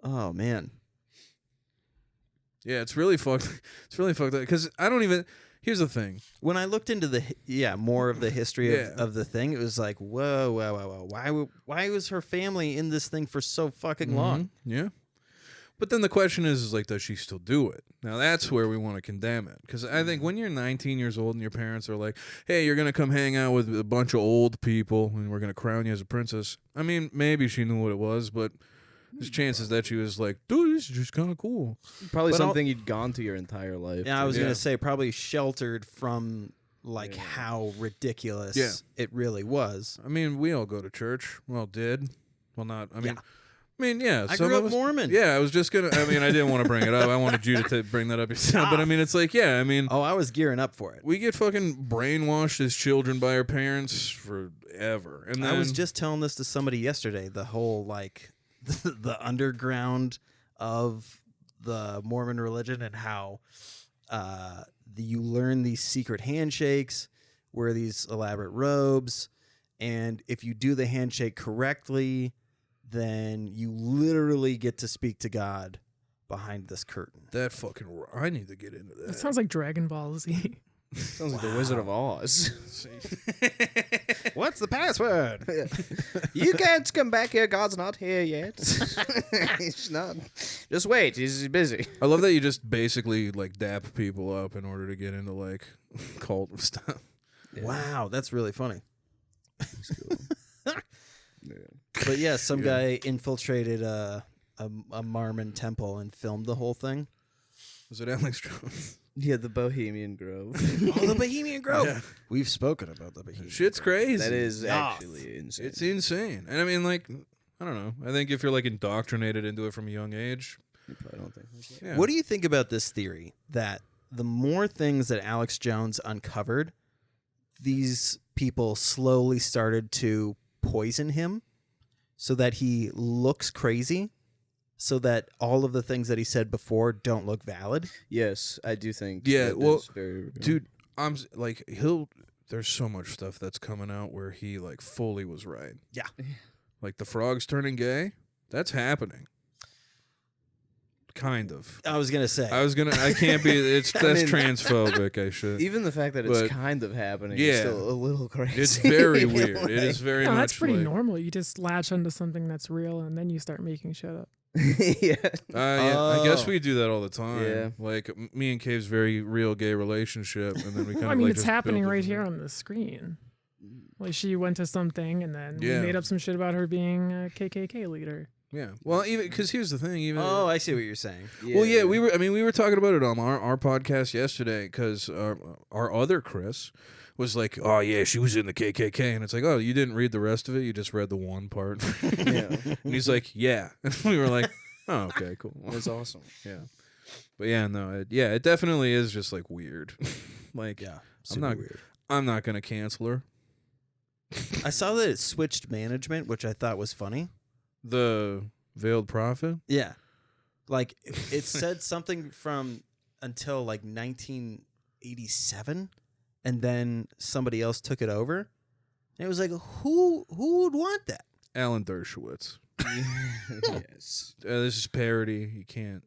Oh man. Yeah, it's really fucked. It's really fucked up because I don't even. Here's the thing. When I looked into more of the history Yeah. of the thing, it was like, whoa. Why was her family in this thing for so fucking long? Yeah. But then the question is like, does she still do it? Now that's where we want to condemn it. Because I think when you're 19 years old and your parents are like, hey, you're going to come hang out with a bunch of old people and we're going to crown you as a princess. I mean, maybe she knew what it was, but there's chances that she was like, dude, this is just kind of cool. Probably But something you'd gone to your entire life. Yeah, I was Yeah. gonna say probably sheltered from like Yeah. how ridiculous Yeah. it really was. I mean, we all go to church. Well, did. Well, not. I mean, yeah. I some grew of up us- Mormon. Yeah, I was just gonna. I mean, I didn't want to bring it up. I wanted you to bring that up yourself. But I mean, it's like, yeah. I mean, Oh, I was gearing up for it. we get fucking brainwashed as children by our parents forever. And then I was just telling this to somebody yesterday. The whole like the underground of the Mormon religion and how you learn these secret handshakes, wear these elaborate robes, and if you do the handshake correctly, then you literally get to speak to God behind this curtain. that fucking. I need to get into that. That sounds like Dragon Ball Z. Sounds like the Wizard of Oz. What's the password? You can't come back here. God's not here yet. He's not. Just wait. He's busy. I love that you just basically like dap people up in order to get into like cult stuff. Wow, that's really funny. But yeah, some guy infiltrated a Mormon temple and filmed the whole thing. Was it Alex Jones? Yeah, the Bohemian Grove. Oh, the Bohemian Grove. Yeah. We've spoken about the Bohemian Shit's Grove. crazy. That is actually insane. It's insane. And I mean, like, I don't know. I think if you're like indoctrinated into it from a young age, You probably don't think like that. yeah. What do you think about this theory that the more things that Alex Jones uncovered, these people slowly started to poison him so that he looks crazy, so that all of the things that he said before don't look valid? Yes, I do think. Yeah, that well, is very Dude, like, there's so much stuff that's coming out where he, like, fully was right. Yeah. Like, the frogs turning gay, that's happening. Kind of. I was going to say. I can't be, that's transphobic, I should. Even the fact that it's But- kind of happening Yeah. is still a little crazy. It's very in a weird. It way. is very No, much that's pretty like, normal. You just latch onto something that's real, and then you start making shit up. Yeah. I guess Oh. we do that all the time. Yeah. Like, me and Cave's very real gay relationship, and then we kind Well, of I mean, like it's just happening build it right from here there. on the screen. Like, she went to something, and then Yeah. we made up some shit about her being a KKK leader. Yeah. Well, even because here's the thing. Even Oh, I see what you're saying. Well, yeah, we were talking about it on our podcast yesterday because our other Chris was like, oh yeah, she was in the KKK, and it's like, oh, you didn't read the rest of it, you just read the one part. Yeah. And he's like, yeah, and we were like, oh, okay, cool. That's awesome. Yeah, but yeah, no, it definitely is just like weird. Like, Yeah. I'm not gonna cancel her. I saw that it switched management, which I thought was funny. The Veiled Prophet. Yeah. Like, it said something from until like 1987, and then somebody else took it over. And it was like, who would want that? Alan Dershowitz. Yes. This is parody. You can't.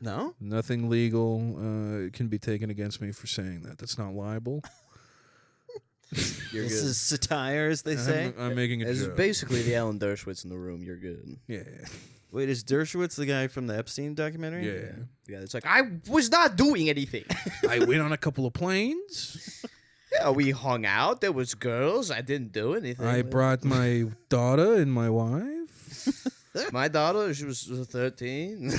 No? Nothing legal can be taken against me for saying that. That's not libel. You're This good. is satire, as they say. I'm making a As joke. basically the Alan Dershowitz in the room, you're good. Yeah, Wait, is Dershowitz the guy from the Epstein documentary? yeah. Yeah, it's like, I was not doing anything. I went on a couple of planes. Yeah, we hung out. There was girls. I didn't do anything. I brought my daughter and my wife. My daughter, she was 13.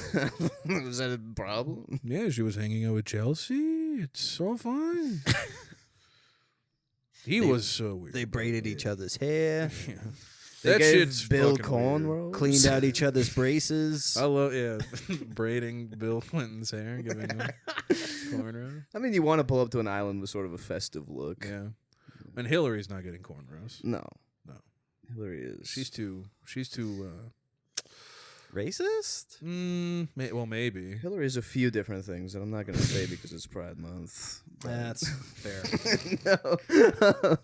Was that a problem? Yeah, she was hanging out with Chelsea. It's so fine. He was so weird. They braided each other's hair, Yeah. They That gave shit's Bill fucking weird. cornrows. cleaned out each other's braces. I love braiding Bill Clinton's hair, giving him cornrows. I mean, you want to pull up to an island with sort of a festive look. Yeah, and Hillary's not getting cornrows. No. No. Hillary is. She's too. Racist? Well, maybe. Hillary is a few different things that I'm not going to say because it's Pride Month. That's fair. No.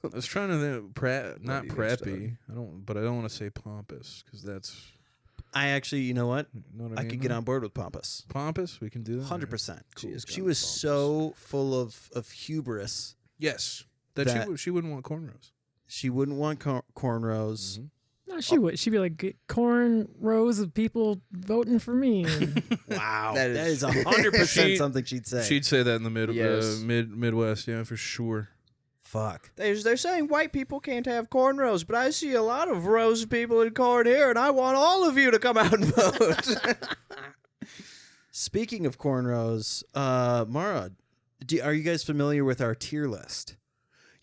I was trying to think, not even preppy. I don't want to say pompous because that's. I actually, you know what? Know what I mean, could get though? on board with pompous. Pompous. We can do that. 100%. She is She kinda was pompous. so full of hubris. Yes, that she wouldn't want cornrows. She wouldn't want cornrows. Mm-hmm. No, she would. She'd be like, corn rows of people voting for me. And Wow. That That is- is 100% She- something she'd say. She'd say that in the Yes. Midwest, yeah, for sure. Fuck. They're saying white people can't have cornrows, but I see a lot of rows of people in corn here, and I want all of you to come out and vote. Speaking of cornrows, Mara, are you guys familiar with our tier list?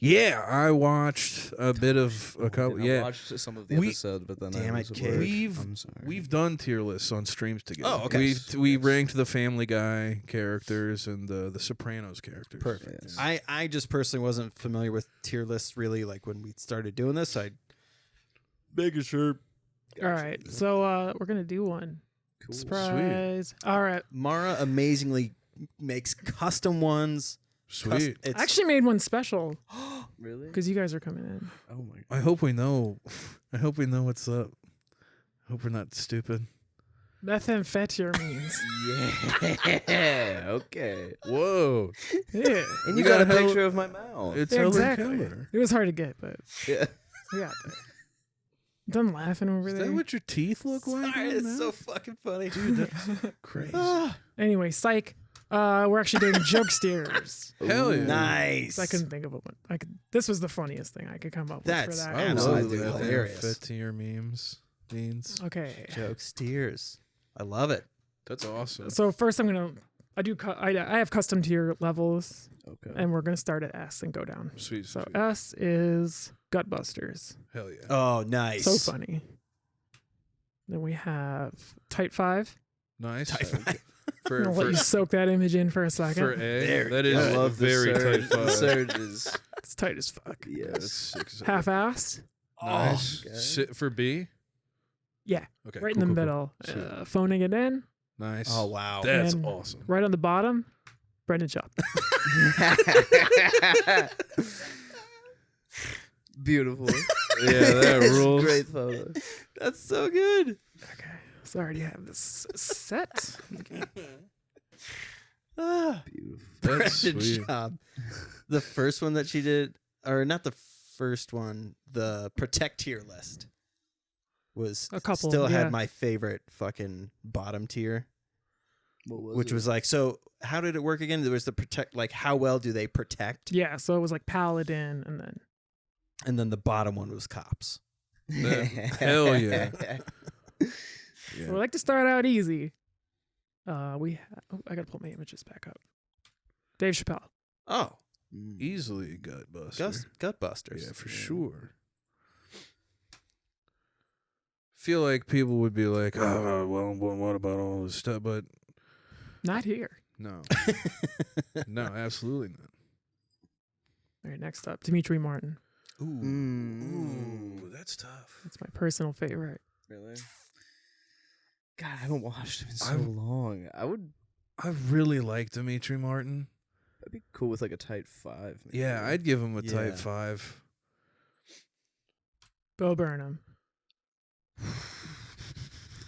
Yeah, I watched a bit of a couple. I Yeah, watched some of the We- episode, but then Damn I it, was at Kate. work. I'm sorry. we've done tier lists on streams together. Oh, okay. We ranked the Family Guy characters and the Sopranos characters. Perfect. Yes. I just personally wasn't familiar with tier lists really, like when we started doing this. I making sure. all right, so we're gonna do one. Cool. Surprise! All right, Mara amazingly makes custom ones. Sweet. I actually made one special Really? because you guys are coming in. Oh my. I hope we know. I hope we know what's up. I hope we're not stupid. Methamphetamine means. Yeah. Okay. Whoa! Yeah, And We you got a got Hel- picture of my mouth. It's yeah, Helen exactly. Keller. It was hard to get, but Yeah. we got there. Done laughing over Is there. that what your teeth look like? Sorry, right it's now? so fucking funny. Dude, that's crazy. Anyway, psych. We're actually doing jokesteers. Hell yeah! Nice. I couldn't think of a one. This was the funniest thing I could come up with That's for that. I Absolutely love hilarious. Fetier memes. means. Okay. Joke steers. I love it. That's awesome. So first I have custom tier levels, Okay. and we're gonna start at S and go down. Sweet. So sweet. S is Gutbusters. Hell yeah. Oh, nice. So funny. Then we have Type 5. Nice. Type five. I'm gonna let you soak that image in for a second. For A, There that you is go. I love very the surge. tight The five. surge is It's tight as fuck. Yeah, that's yes. sick as hell. Half-assed. Nice. okay. Sit for B. Yeah. Okay. Right cool, in the cool, middle. Sweet. Phoning it in. cool. Nice. Oh, wow. That's And awesome. Right on the bottom, Brendan Schaub. Beautiful. Yeah, that rules. Great photo. That's so good. Okay. So I already have this set. Ah, Beautiful. That's Brendan sweet. Schaub. The first one that she did, or not the first one, the Protect tier list was A couple, still yeah. had my favorite fucking bottom tier, What was which it? was like, so how did it work again? There was the protect, like how well do they protect? Yeah, so it was like Paladin and then The bottom one was cops. Hell yeah. so we like to start out easy. I gotta pull my images back up. Dave Chappelle. Oh, Mm. Easily Gutbuster. Gutbusters. Yeah, for sure. Feel like people would be like, oh, well, what about all this stuff? But Not here. no. No, absolutely not. All right, next up, Dimitri Martin. Ooh. Mm. Ooh, that's tough. That's my personal favorite. Really? God, I haven't watched him in so I've- long. I really like Dimitri Martin. I'd be cool with like a tight 5. Maybe. Yeah, I'd give him a Yeah. type 5. Bo Burnham.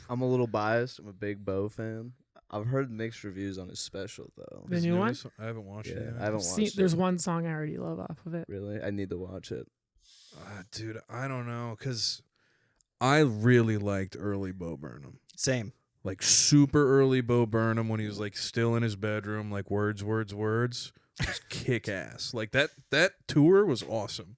I'm a little biased. I'm a big Bo fan. I've heard mixed reviews on his special though. The His new one? newest I haven't watched it Yeah, yet. I haven't watched There's it. one song I already love off of it. Really? I need to watch it. Dude, I don't know, because I really liked early Bo Burnham. Same. Like super early Bo Burnham when he was like still in his bedroom, like words, just kick ass. Like that tour was awesome.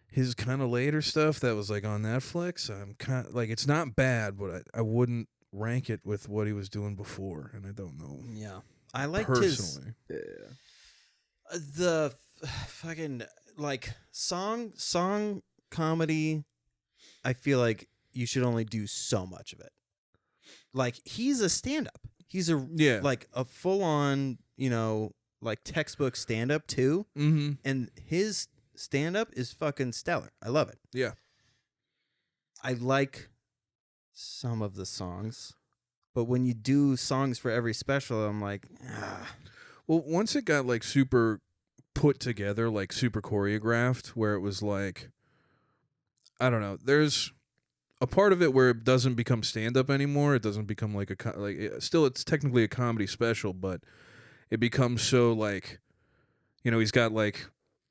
His kind of later stuff that was like on Netflix, I'm kind of like, it's not bad, but I wouldn't rank it with what he was doing before, and I don't know Yeah. I liked his personally. Yeah. the fucking like song comedy. I feel like you should only do so much of it. Like he's a stand-up. He's a Yeah. like a full-on, like textbook stand-up too, Mm-hmm. and his stand-up is fucking stellar. I love it. Yeah. I like some of the songs, but when you do songs for every special, I'm like, Well, once it got like super put together, like super choreographed, where it was like, I don't know, there's a part of it where it doesn't become stand up anymore. It doesn't become like still it's technically a comedy special, but it becomes so like, he's got like,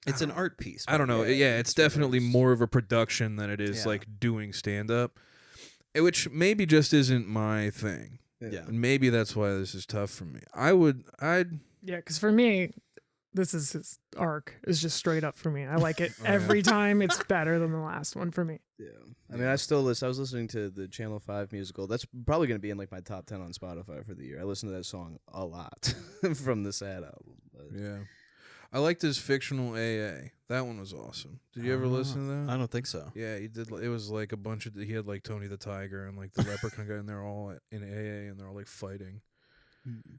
it's an art piece. I don't know. Yeah, it's definitely more of a production than it is Yeah. like doing stand up, which maybe just isn't my thing. Yeah. And maybe that's why this is tough for me. I'd Yeah, because for me, this is his arc. Is just straight up for me. I like it Oh, yeah. every time. It's better than the last one for me. Yeah. I mean, I was listening to the Channel 5 musical. That's probably going to be in like my top 10 on Spotify for the year. I listen to that song a lot from the Sad album. But Yeah. I liked his fictional AA. That one was awesome. Did you ever listen to that? I don't think so. Yeah, he did. It was like a bunch of. He had like Tony the Tiger and like the Leprechaun guy, and they're all in AA, and they're all like fighting.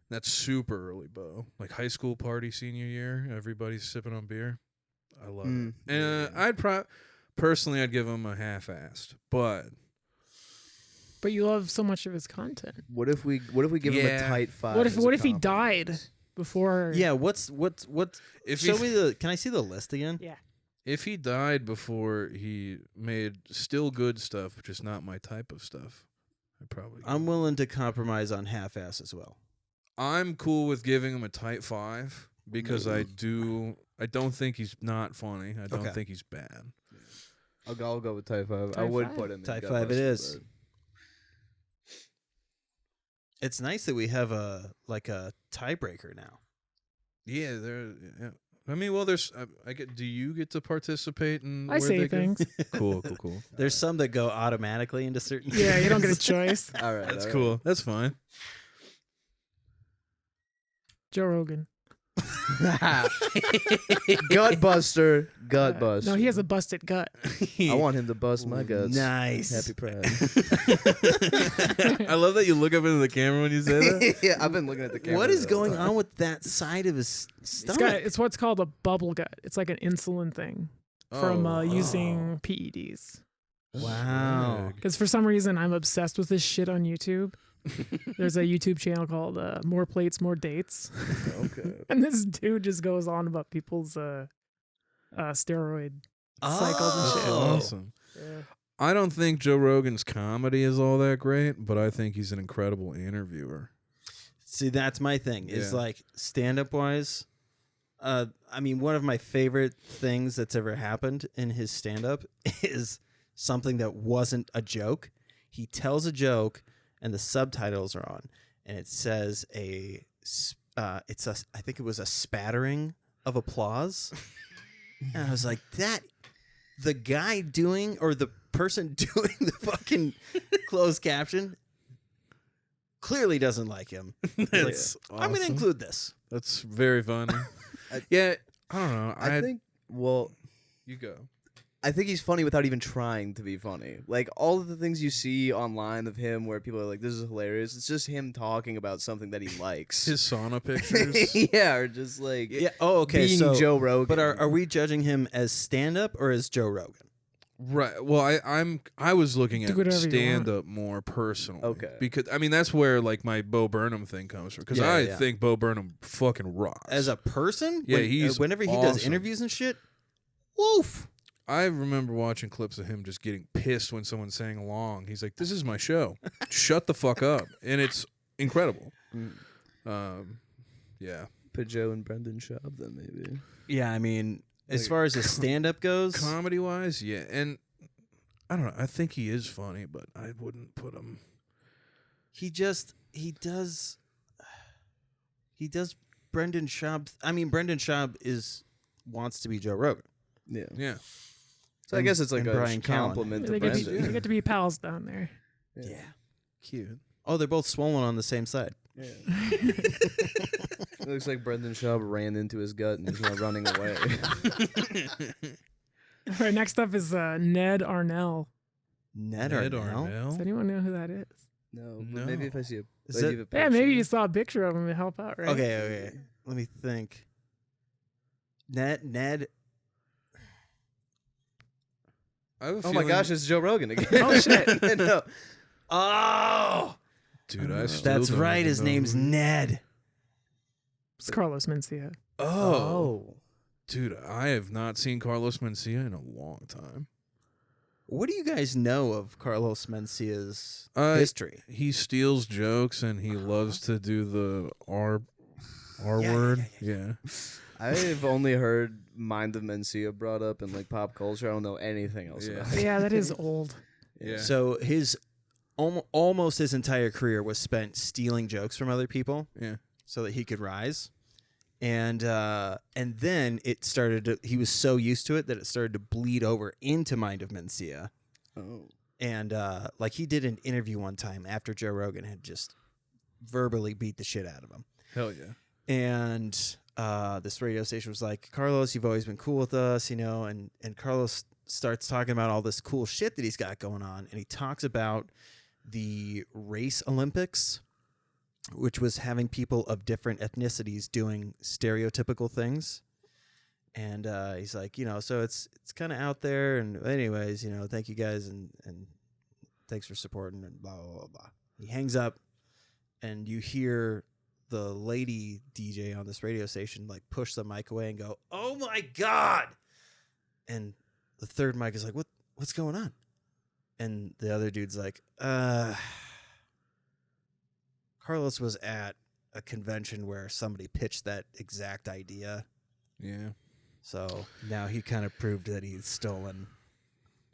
That's super early, Bo. Like high school party senior year, everybody's sipping on beer. I love it. And personally, I'd give him a half-assed, but But you love so much of his content. What if we give him a Yeah. tight 5? What as a if he compliment? died before? Yeah, what's if show he, me the can I see the list again? Yeah. if he died before he made still good stuff, which is not my type of stuff, I'd probably. I'm willing to compromise on half-ass as well. I'm cool with giving him a tight 5 because I don't think he's not funny. I don't Okay. think he's bad. I'll go with tight 5. I Tight would 5. put him in Tight Gutbusters, 5 it is. but- It's nice that we have a tiebreaker now. Yeah, yeah. I mean, well, there's. Do you get to participate in? I where say they go? things. Cool. There's some that go automatically into certain. Yeah, you don't get a choice. All right, That's all cool. That's fine. Joe Rogan. Gut buster. Gut bust. No, he has a busted gut. I want him to bust my guts. Nice. Happy Pride. I love that you look up into the camera when you say that. Yeah, I've been looking at the camera. What is though. going on with that side of his stomach? It's what's called a bubble gut. It's like an insulin thing from using PEDs. Wow. Because for some reason I'm obsessed with this shit on YouTube. There's a YouTube channel called More Plates, More Dates. Okay. And this dude just goes on about people's steroid cycles and shit. Awesome. Yeah. I don't think Joe Rogan's comedy is all that great, but I think he's an incredible interviewer. See, that's my thing. Is Yeah. like stand-up wise. I mean, one of my favorite things that's ever happened in his stand-up is something that wasn't a joke. He tells a joke, and the subtitles are on, and it says I think it was a spattering of applause, and I was like, the guy doing or the person doing the fucking closed caption clearly doesn't like him. That's I'm going to awesome. include this. That's very funny. Yeah, I don't know. I think. Well, you go. I think he's funny without even trying to be funny. Like all of the things you see online of him, where people are like, "This is hilarious." It's just him talking about something that he likes. His sauna pictures. Yeah, or just like Yeah. Oh, okay. being So, Joe Rogan. but are we judging him as stand-up or as Joe Rogan? Right. Well, I was looking Do at whatever you stand up more personally. Okay. Because I mean that's where like my Bo Burnham thing comes from. Because Yeah, I yeah. think Bo Burnham fucking rocks. As a person? Yeah, he's whenever he does awesome. interviews and shit. Woof. I remember watching clips of him just getting pissed when someone sang along. He's like, "This is my show. Shut the fuck up," and it's incredible. Yeah. put Joe and Brendan Schaub then maybe. Yeah, I mean, as Like, far as his stand-up goes, Comedy wise, yeah, and I don't know. I think he is funny, but I wouldn't put him. he does Brendan Schaub. I mean, Brendan Schaub wants to be Joe Rogan. Yeah. Yeah. So I guess it's like and a Brian Callen. compliment to They get, Brendan. they get to be pals down there. Yeah. Cute. Oh, they're both swollen on the same side. Yeah. It looks like Brendan Schaub ran into his gut and he's now running away. All right, next up is Ned Arnell. Ned Ned Arnell? Does anyone know who that is? No, No. but maybe if I see a, Is like, it- give a Yeah, maybe picture. you saw a picture of him to help out, right? Okay. Let me think. Ned. I have a Oh my feeling- gosh, it's Joe Rogan again. Oh, shit. No. Oh, dude! I still that's don't right. even His know name's who- Ned. It's Carlos Mencia. Oh, dude! I have not seen Carlos Mencia in a long time. What do you guys know of Carlos Mencia's Uh, history? He steals jokes and he loves to do the R word. Yeah. I've only heard Mind of Mencia brought up in like pop culture. I don't know anything else Yeah. about it. Yeah, that is old. Yeah. So his almost his entire career was spent stealing jokes from other people Yeah. so that he could rise. And then it started to, he was so used to it that it started to bleed over into Mind of Mencia. Oh. And like he did an interview one time after Joe Rogan had just verbally beat the shit out of him. Hell yeah. And this radio station was like, Carlos, you've always been cool with us, you know, and Carlos starts talking about all this cool shit that he's got going on. And he talks about the race Olympics, which was having people of different ethnicities doing stereotypical things. And he's like, you know, so it's kind of out there. And anyways, you know, thank you guys and thanks for supporting and blah, blah, blah, blah. He hangs up and you hear the lady DJ on this radio station like push the mic away and go, "Oh my God." And the third mic is like, what's going on? And the other dude's like, Carlos was at a convention where somebody pitched that exact idea. Yeah. So now he kind of proved that he's stolen.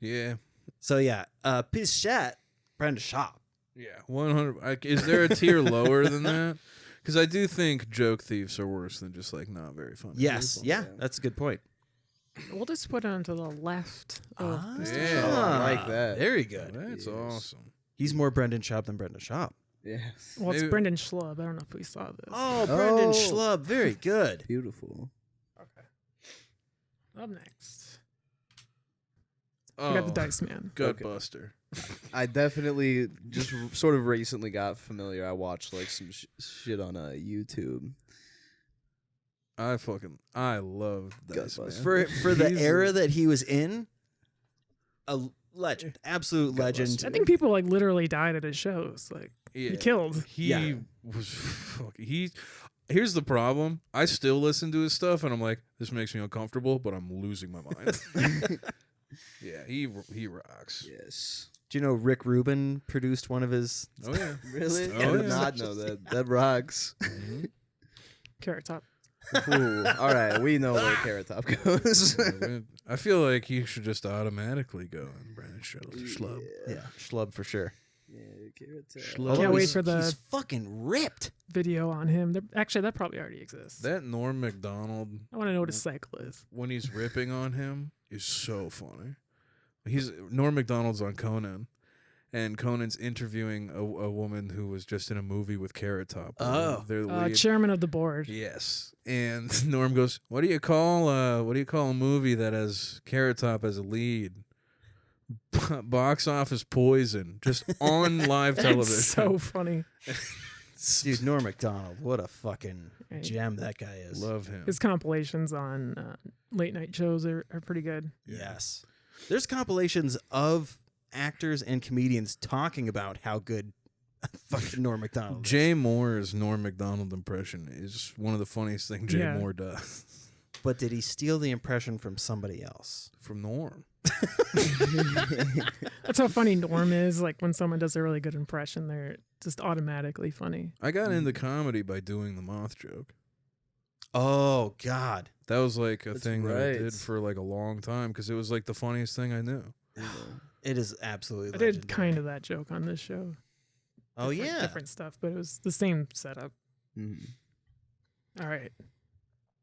Yeah. So yeah, piece of shit, Brenda Schaub. Yeah. 100. Is there a tier lower than that? Because I do think joke thieves are worse than just like not very funny. Yes, people. yeah, that's a good point. We'll just put it onto the left of Mr. yeah. Shaw. I like that. Very good. That's Yes. awesome. He's more Brendan Schaub than Brendan Schaub. Yes. Well, it's Maybe- Brendan Schlub. I don't know if we saw this. Oh, Brendan Oh. Schlub. Very good. Beautiful. Up next, Oh, we got the Dice Man. Gutbuster. I definitely just sort of recently got familiar. I watched like some shit on YouTube. I love Dice Man. For the He's- era that he was in, a legend, absolute legend. I think people like literally died at his shows. Like Yeah. he killed. He Yeah. was here's the problem. I still listen to his stuff and I'm like, this makes me uncomfortable, but I'm losing my mind. Yeah, he rocks. Yes. Do you know Rick Rubin produced one of his? Oh yeah. Really? Oh, I did yeah. not know that. That rocks. Mhm. Carrot Top. Ooh, all right, we know where Carrot Top goes. I feel like he should just automatically go in Brandon Schlub. Yeah, Schlub for sure. Yeah, Carrot Top. Schlub. Can't Although wait he's- for the- He's fucking ripped. Video on him. Actually, that probably already exists. That Norm Macdonald, I want to know what his cycle is. when he's ripping on him, is so funny. Norm Macdonald's on Conan, and Conan's interviewing a woman who was just in a movie with Carrot Top. Oh. They're the lead. Chairman of the board. Yes, and Norm goes, "What do you call a movie that has Carrot Top as a lead?" Box office poison, just on live television. That's so funny. Dude, Norm Macdonald, what a fucking Right. gem that guy is. Love him. His compilations on late night shows are pretty good. Yes. There's compilations of actors and comedians talking about how good fucking Norm Macdonald is. Jay Moore's Norm Macdonald impression is one of the funniest things Jay Yeah. Moore does. But did he steal the impression from somebody else? From Norm. That's how funny Norm is. Like when someone does a really good impression, they're just automatically funny. I got into comedy by doing the moth joke. Oh, God. That was like a That's thing that I right. did for like a long time because it was like the funniest thing I knew. It is absolutely I did legendary. kind of that joke on this show. Oh, Different- yeah. different stuff, but it was the same setup. Mhm. All right, I'm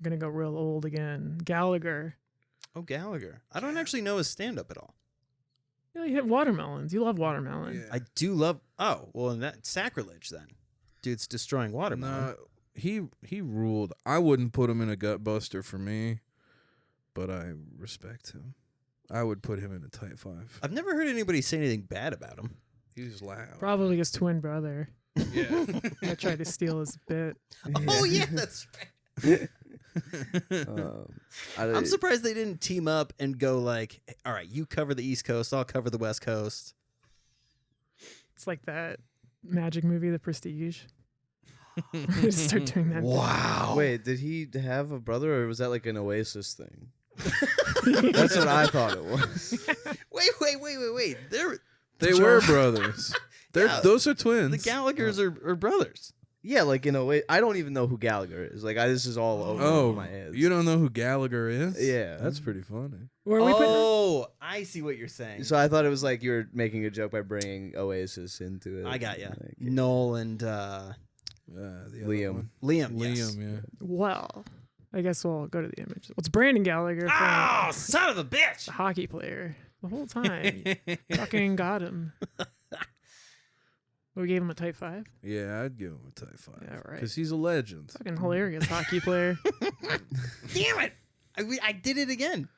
gonna go real old again. Gallagher. Oh, Gallagher. I don't actually know his stand-up at all. You know, you hit watermelons. You love watermelon. I do love... Oh, well, and that's sacrilege then. Dude's destroying watermelon. Nah, he ruled. I wouldn't put him in a gut buster for me, but I respect him. I would put him in a tight 5. I've never heard anybody say anything bad about him. He's loud. Probably his twin brother. Yeah. I tried to steal his bit. Oh, yeah, that's right. I, I'm surprised they didn't team up and go like, all right, you cover the East Coast, I'll cover the West Coast. It's like that magic movie, The Prestige. Just start doing that. Wow. Wait, did he have a brother, or was that like an Oasis thing? That's what I thought it was. Wait. They were brothers. Yeah. Those are twins. The Gallaghers are brothers. Yeah, like in a way. I don't even know who Gallagher is. Like, this is all over my head. You don't know who Gallagher is? Yeah. That's pretty funny. Where are we putting? Oh, I see what you're saying. So I thought it was like you were making a joke by bringing Oasis into it. I got ya. Like, Noel and The other Liam. one. Liam. Yes. Liam, yeah. Well, I guess we'll go to the image. Well, it's Brandon Gallagher, Oh, son of a bitch! the hockey player. The whole time, fucking got him. We gave him a type 5. Yeah, I'd give him a tight 5. Yeah, right. Because he's a legend. Fucking hilarious hockey player. Damn it! I did it again.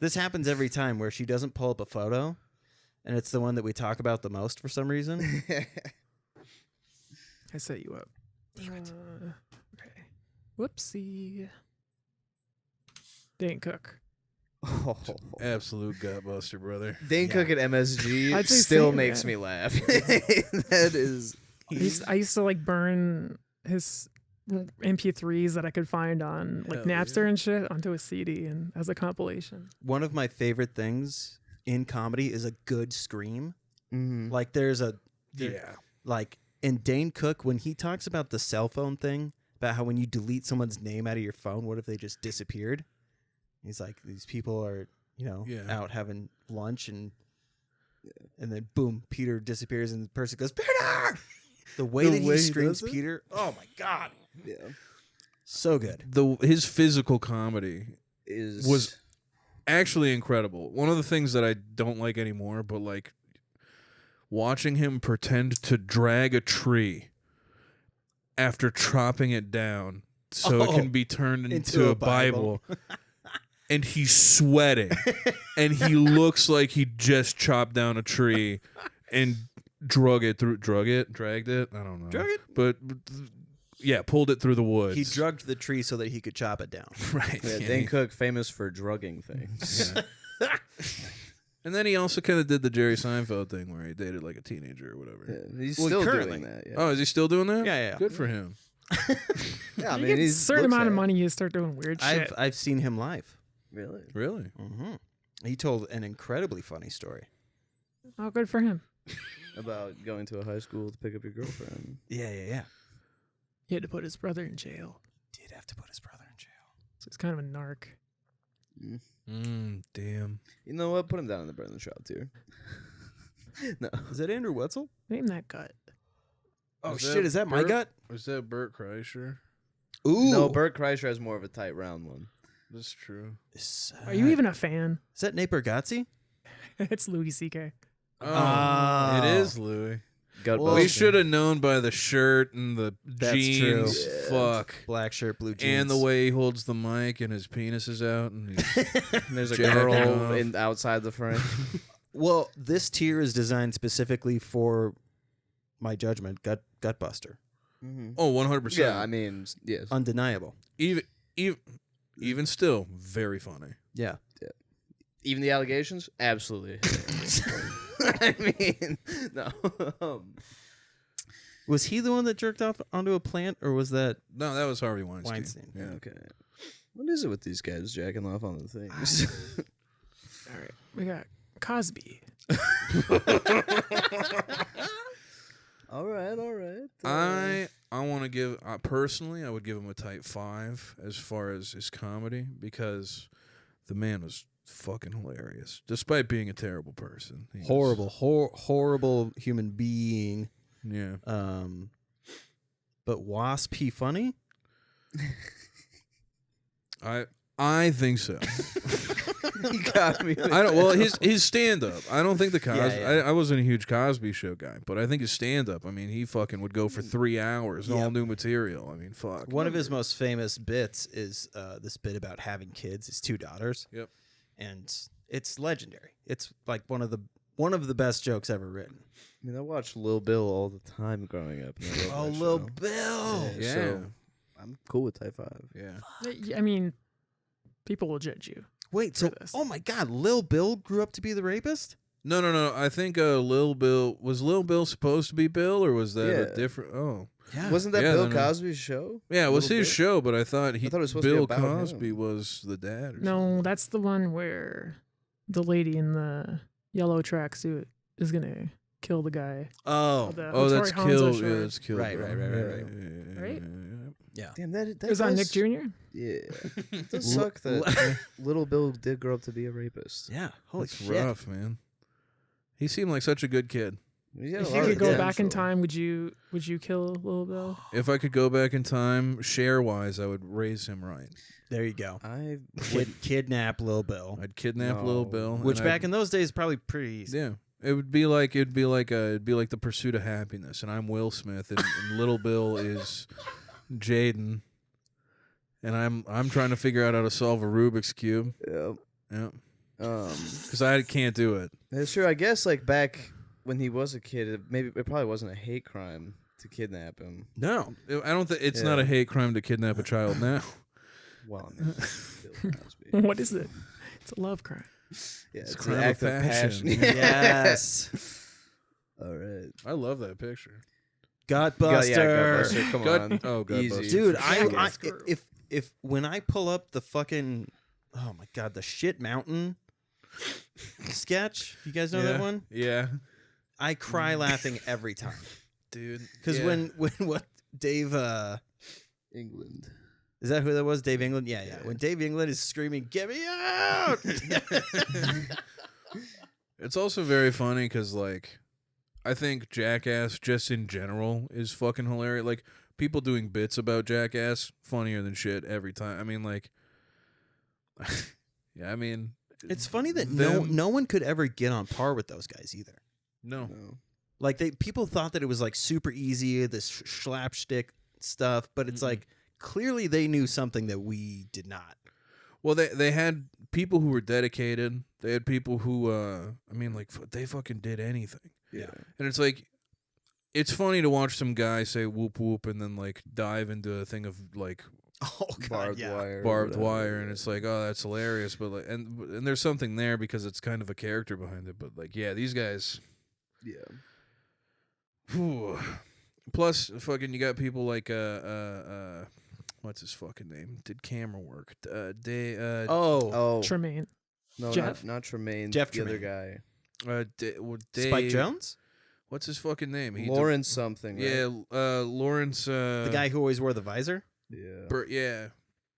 This happens every time where she doesn't pull up a photo, and it's the one that we talk about the most for some reason. I set you up. Damn it. Okay. Whoopsie. Dane Cook. Oh. Absolute gutbuster, brother. Dane Yeah. Cook at MSG I'd say still same, makes yeah. me laugh. That is. I used to like burn his MP3s that I could find on like Hell Napster yeah. and shit onto a CD and as a compilation. One of my favorite things in comedy is a good scream. Mhm. Like there's a Yeah. like in Dane Cook when he talks about the cell phone thing, about how when you delete someone's name out of your phone, what if they just disappeared? He's like, these people are, Yeah. out having lunch and then boom, Peter disappears and the person goes, Peter! The way The that way he he screams does it? Peter. Oh my god. Yeah. So good. His physical comedy Is was actually incredible. One of the things that I don't like anymore, but like watching him pretend to drag a tree after chopping it down so it can be turned into a Bible. And he's sweating. And he looks like he just chopped down a tree and dragged it? I don't know. Drug it? But yeah, pulled it through the woods. He drugged the tree so that he could chop it down. Right. Yeah, Dane Cook, famous for drugging things. Yeah. And then he also kind of did the Jerry Seinfeld thing where he dated like a teenager or whatever. Yeah, he's Well, still currently. doing that. Yeah. Oh, is he still doing that? Yeah. Good for him. Yeah, I you mean, get a he's certain looks amount of at it. money, you start doing weird shit. I've seen him live. Really? Really? Mm-hmm. He told an incredibly funny story. Oh, good for him. About going to a high school to pick up your girlfriend. Yeah. He had to put his brother in jail. Did have to put his brother in jail. So he's kind of a narc. Damn. You know what? Put him down in the Brendan Schaub tier. No. Is that Andrew Wetzel? Name that gut. Oh Is shit! that Is that my Bert? gut? Was that Bert Kreischer? Ooh. No, Bert Kreischer has more of a tight round one. That's true. Are you even a fan? Is that Nate Bargatze? It's Louis C.K. Oh, it is Louis. Gut Well, We busting. should have known by the shirt and the That's jeans. true. Fuck. Black shirt, blue jeans, And the way he holds the mic and his penis is out. And he's There's a Jack girl off. outside the frame. Well, this tier is designed specifically for my judgment, Gutbuster. Mm-hmm. oh, 100%. Yeah, I mean, yes. Undeniable. Even still, very funny. Yeah. Even the allegations? Absolutely. I mean, no. Was he the one that jerked off onto a plant, or was that No, that was Harvey Weinstein. Weinstein? Yeah. Okay. What is it with these guys jacking off on the things? All right. We got Cosby. all right. I want to give personally, I would give him a type 5 as far as his comedy because the man was fucking hilarious, despite being a terrible person. He was- horrible human being? Yeah. But Wasp, he funny? I think so. You got me. I don't. Well, his stand up. I don't think the Cosby. Yeah. I wasn't a huge Cosby Show guy, but I think his stand up. I mean, he fucking would go for 3 hours, all Yep. new material. I mean, fuck. One of his most famous bits is this bit about having kids, his 2 daughters. Yep. And it's legendary. It's like one of the best jokes ever written. I mean, I watched Lil Bill all the time growing up. And I love that Lil show. Bill. Yeah. So I'm cool with type 5. Yeah. I mean, people will judge you. Wait, for so this. oh my God, Lil Bill grew up to be the rapist? No. I think Lil Bill was Lil Bill supposed to be Bill, or was that a Yeah. different? Oh, Yeah. Wasn't that Yeah, Bill then, Cosby's show? yeah. It was Lil his Bill? show, but I thought it was supposed to be Bill about him. Cosby was the dad. Or No, that's the one where the lady in the yellow tracksuit is gonna kill the guy. Oh. The Oh, that's Hattori Hanzo Kill. show. Yeah, that's Kill. Right, Bill. right. Yeah. Right? Yeah. Damn, that It was on Nick does- Jr. Yeah. It does suck that Little Bill did grow up to be a rapist. Yeah. Holy That's shit. rough, man. He seemed like such a good kid. He had a If lot you of could go back in potential. time, would you kill Lil Bill? If I could go back in time, share-wise, I would raise him right. There you go. I Kidnap Lil Bill. I'd kidnap No. Lil Bill, Which and back in those days probably pretty easy. yeah, it'd be like The Pursuit of Happiness, and I'm Will Smith, and Little Bill is Jaden, and I'm trying to figure out how to solve a Rubik's cube. yeah. Yeah, Um, because I can't do it. that's true. I guess like back when he was a kid, it probably wasn't a hate crime to kidnap him. No. I don't think it's not a hate crime to kidnap a child now. Well, I mean, Bill Cosby. What is it? It's a love crime. Yeah, It's it's crime an of act of passion. passion. Yes. All right. I love that picture. Gutbuster. Gutbuster, come Gut- on. oh, Gutbuster. Easy. Dude, Jack I is screwed. if when I pull up the fucking oh my God, the shit mountain sketch, you guys know that one? Yeah, I cry laughing every time. dude. Because Yeah. when what Dave England. is that who that was? Dave England? Yeah. When Dave England is screaming, "Get me out!" It's also very funny because, like, I think Jackass just in general is fucking hilarious. Like, people doing bits about Jackass, funnier than shit every time. I mean, like, yeah, I mean, It's funny that them- no one could ever get on par with those guys either. no. Like people thought that it was like super easy, this slapstick stuff, but it's like clearly they knew something that we did not. Well, they had people who were dedicated. They had people who, I mean, like, they fucking did anything. Yeah. And it's like, it's funny to watch some guy say whoop whoop and then like dive into a thing of like Oh god, Barbed yeah. wire. or barbed whatever. wire, and it's like, oh, that's hilarious. But like, and there's something there because it's kind of a character behind it. But like, yeah, these guys. Yeah. Whew. Plus, fucking, you got people like what's his fucking name? Did camera work? Oh. Tremaine. No, Jeff? not Tremaine. Jeff the other Tremaine. guy. Spike Jones, What's his fucking name? Lawrence something. Right? Yeah, Lawrence. the guy who always wore the visor. Yeah. Yeah.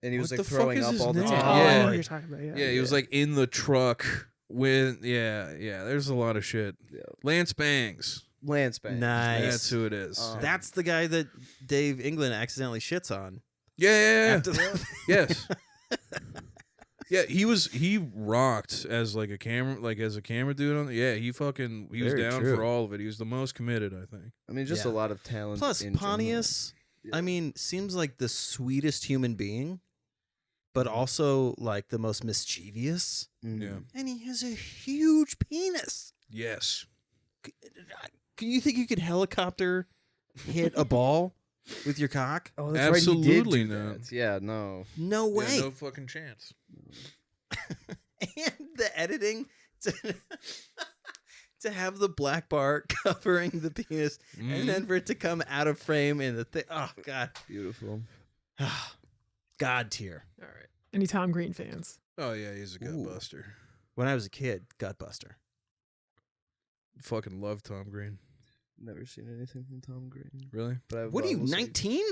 And he was What like the fuck throwing is up his all the name? time. Oh, I Yeah. know what you're talking about. Yeah. Yeah, he was like in the truck with yeah. There's a lot of shit. Yeah. Lance Bangs. Lance Bangs. Nice. That's who it is. That's the guy that Dave England accidentally shits on. Yeah. After the- Yes. Yeah, he rocked as like a camera dude on. Yeah, he was Very down true. for all of it. He was the most committed, I think. I mean, just Yeah. a lot of talent. Plus, in Pontius, general. I mean, seems like the sweetest human being, but also like the most mischievous. Mhm. Yeah. And he has a huge penis. Yes. Can you think you could helicopter hit a ball with your cock? Oh, that's right. He Absolutely did do not. that. Yeah, no. No way. Yeah, no fucking chance. And the editing to have the black bar covering the penis and then for it to come out of frame in the thing. Oh, God. Beautiful. God tier. All right. Any Tom Green fans? Oh yeah, he's a gut Ooh. buster. When I was a kid, Gutbuster. Fucking love Tom Green. Never seen anything from Tom Green. Really? But I've What are you, also- 19?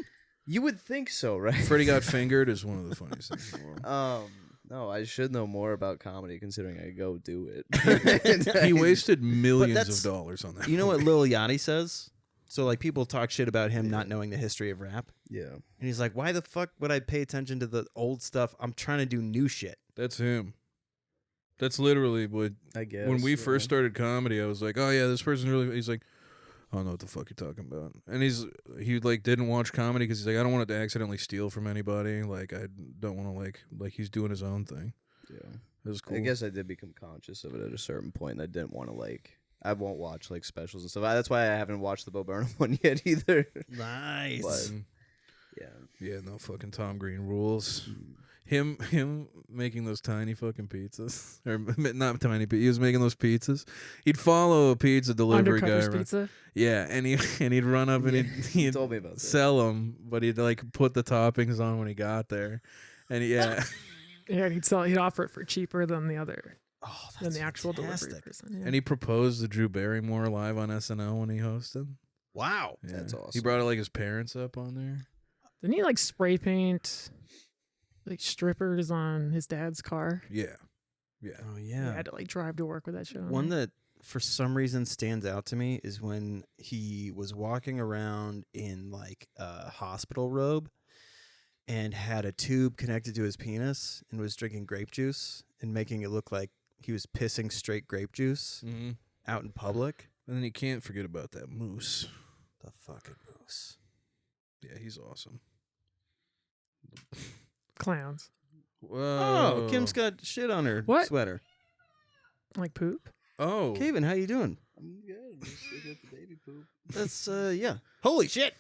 You would think so, right? Freddie Got Fingered is one of the funniest things in the world. No, I should know more about comedy considering I go do it. He wasted millions that's- of dollars on that. You know what Lil Yachty says? So, like, people talk shit about him not knowing the history of rap. Yeah. And he's like, why the fuck would I pay attention to the old stuff? I'm trying to do new shit. That's him. That's literally what. I guess. When we yeah. first started comedy, I was like, "Oh yeah, this person really." He's like, "I don't know what the fuck you're talking about," and he like didn't watch comedy because he's like, "I don't want it to accidentally steal from anybody. Like, I don't want to like he's doing his own thing." Yeah. It was cool. I guess I did become conscious of it at a certain point. And I didn't want to I won't watch like specials and stuff. That's why I haven't watched the Bo Burnham one yet either. Nice. But yeah. Yeah, no fucking Tom Green rules. Him making those tiny fucking pizzas, or not tiny, but he was making those pizzas. He'd follow a pizza delivery guy Undercovers around. Pizza. Yeah, and he'd run up and You he'd told me about that. sell them, but he'd like put the toppings on when he got there, and yeah, Yeah, he'd offer it for cheaper than the other Oh, than that's the actual delivery fantastic. person. Yeah. and he proposed to Drew Barrymore live on SNL when he hosted. Wow. Yeah. That's He awesome. brought like his parents up on there. Didn't he like spray paint like strippers on his dad's car? Yeah, Oh, He yeah. had to like drive to work with that shit on. One that for some reason stands out to me is when he was walking around in like a hospital robe and had a tube connected to his penis and was drinking grape juice and making it look like he was pissing straight grape juice mm-hmm. out in public. And then you can't forget about that moose. The fucking moose. Yeah, he's awesome. Clowns. Whoa. Oh, Kim's got shit on her What? sweater. Like poop? Oh, Kavan, how you doing? I'm good. Just looking at the baby poop. That's yeah. Holy shit.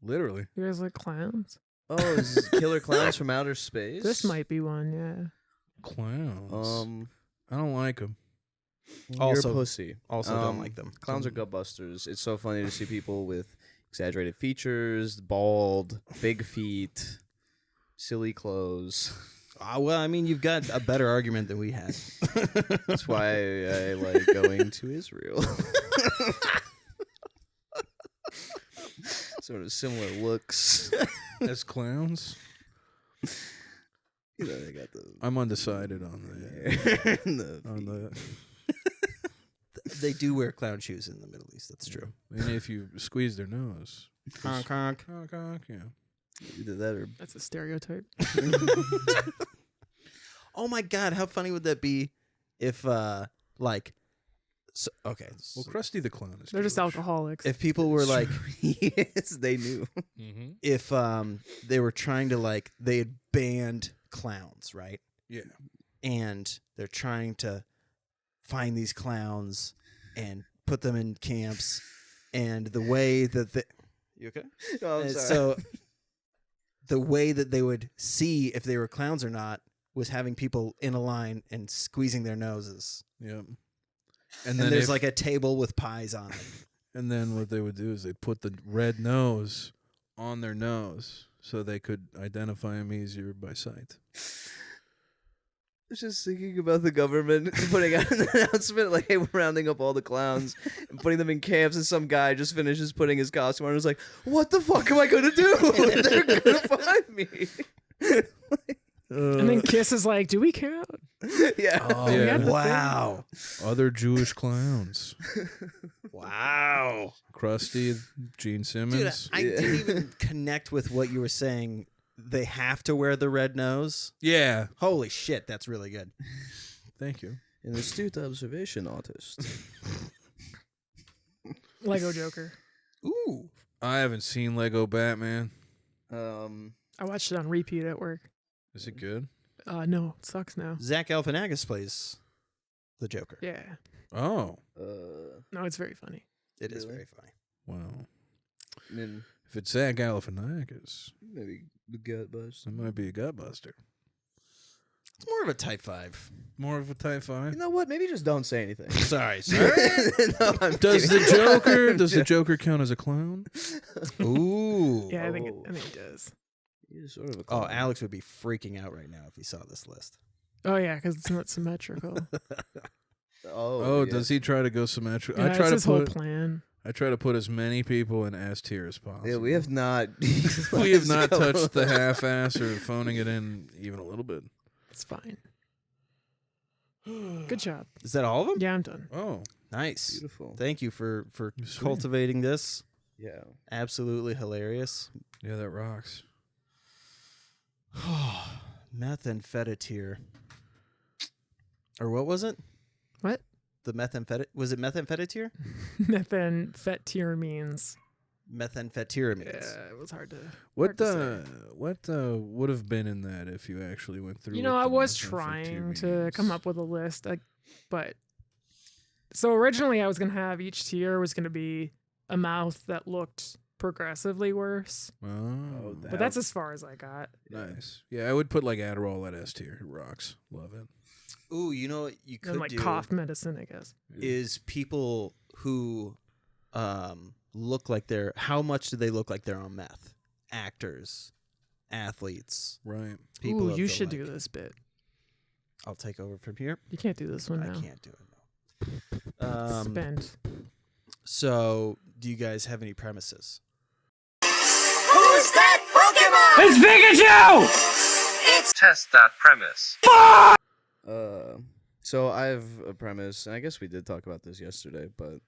literally. You guys like clowns? Oh, is this Killer Clowns from Outer Space? This might be one, yeah. Clowns. I don't like them. You're Also- a pussy. Also don't like them. Clowns are gut busters. It's so funny to see people with exaggerated features, bald, big feet, silly clothes. Well, I mean, you've got a better argument than we had. That's why I like going to Israel. Sort of similar looks. As clowns, You know, they got the I'm undecided on the and the on the. They do wear clown shoes in the Middle least. That's true. And if you squeeze their nose, Honk, honk. honk, honk, yeah. Either that or That's a stereotype. Oh my God, how funny would that be if, like, okay. Well, Krusty the Clown is. They're just Jewish. alcoholics. If people were like, yes, they knew. Mm-hmm. if they were trying to like, they had banned clowns, right? Yeah. And they're trying to find these clowns and put them in camps, and the way that they, you okay? Oh, I'm And sorry. so the way that they would see if they were clowns or not was having people in a line and squeezing their noses. Yep. And there's like a table with pies on it. And then what they would do is they'd put the red nose on their nose so they could identify them easier by sight. I was just thinking about the government putting out an announcement like, hey, we're rounding up all the clowns and putting them in camps, and some guy just finishes putting his costume on and was like, what the fuck am I going to do? They're going to find me. And then Kiss is like, do we count? Yeah. Oh, Yeah. wow. Other Jewish clowns. Wow. Krusty, Gene Dude, Simmons. I didn't even connect with what you were saying. They have to wear the red nose? Yeah. Holy shit, that's really good. Thank you. An astute observation, artist. Lego Joker. Ooh. I haven't seen Lego Batman. I watched it on repeat at work. Is it good? No, it sucks now. Zach Galifianakis plays the Joker. Yeah. Oh. No, it's very funny. It is Really? very funny. Wow. I mean, If it's Zach Galifianakis, maybe the gut bust. that might be a gutbuster. It's more of a type 5. More of a type 5. You know what? Maybe just don't say anything. Sorry, No, I'm Does kidding. the Joker count as a clown? Ooh. Yeah, I think it does. He's sort of a Oh, clown. Alex would be freaking out right now if he saw this list. Oh yeah, because it's not symmetrical. Oh, yeah. does he try to go symmetrical? Yeah, I try it's to his whole put plan. I try to put as many people in S tier as possible. Yeah, we have not. We have not touched the half-ass or phoning it in even a little bit. It's fine. Good job. Is that all of them? Yeah, I'm done. Oh, Nice. Beautiful. Thank you for Sweet. cultivating this. Yeah. Absolutely hilarious. yeah, that rocks. Methamphetamine. Or what was it? What? The methamphetamine. Was it methamphetamine? Methamphetamines. Methamphetamines. Yeah, it was hard to. What hard to say. what would have been in that if you actually went through? You know, with I the was trying to come methamphetamines? up with a list, but so originally I was gonna have each tier was gonna be a mouth that looked progressively worse, Oh, but that's as far as I got. nice. Yeah, I would put like Adderall at S tier. It rocks. Love it. Ooh, you know what you And could like do cough medicine, I guess. is people who look like they're, how much do they look like they're on meth? Actors, athletes, Right. people. Ooh, of you the should like. do this bit. I'll take over from here. You can't do this one I now. can't do it. No. Spent. So, do you guys have any premises? Who's that Pokemon? It's Pikachu! Test that premise. So I have a premise, and I guess we did talk about this yesterday, but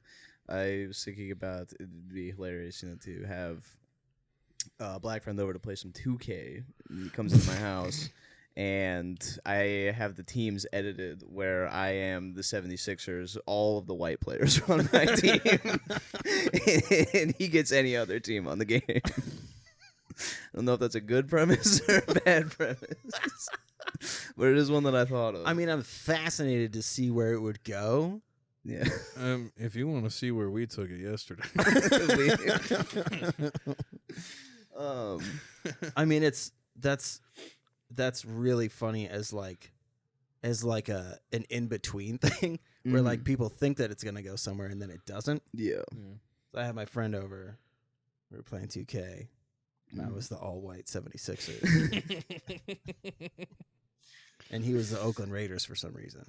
I was thinking about it'd be hilarious, to have a black friend over to play some 2K. And he comes into my house, and I have the teams edited where I am the 76ers, all of the white players are on my team, and he gets any other team on the game. I don't know if that's a good premise or a bad premise. But it is one that I thought of. I mean, I'm fascinated to see where it would go. Yeah. If you want to see where we took it yesterday, I mean, that's really funny as like an in between thing where like people think that it's gonna go somewhere and then it doesn't. Yeah. So I had my friend over. We were playing 2K. And I was the all white 76ers. And he was the Oakland Raiders for some reason.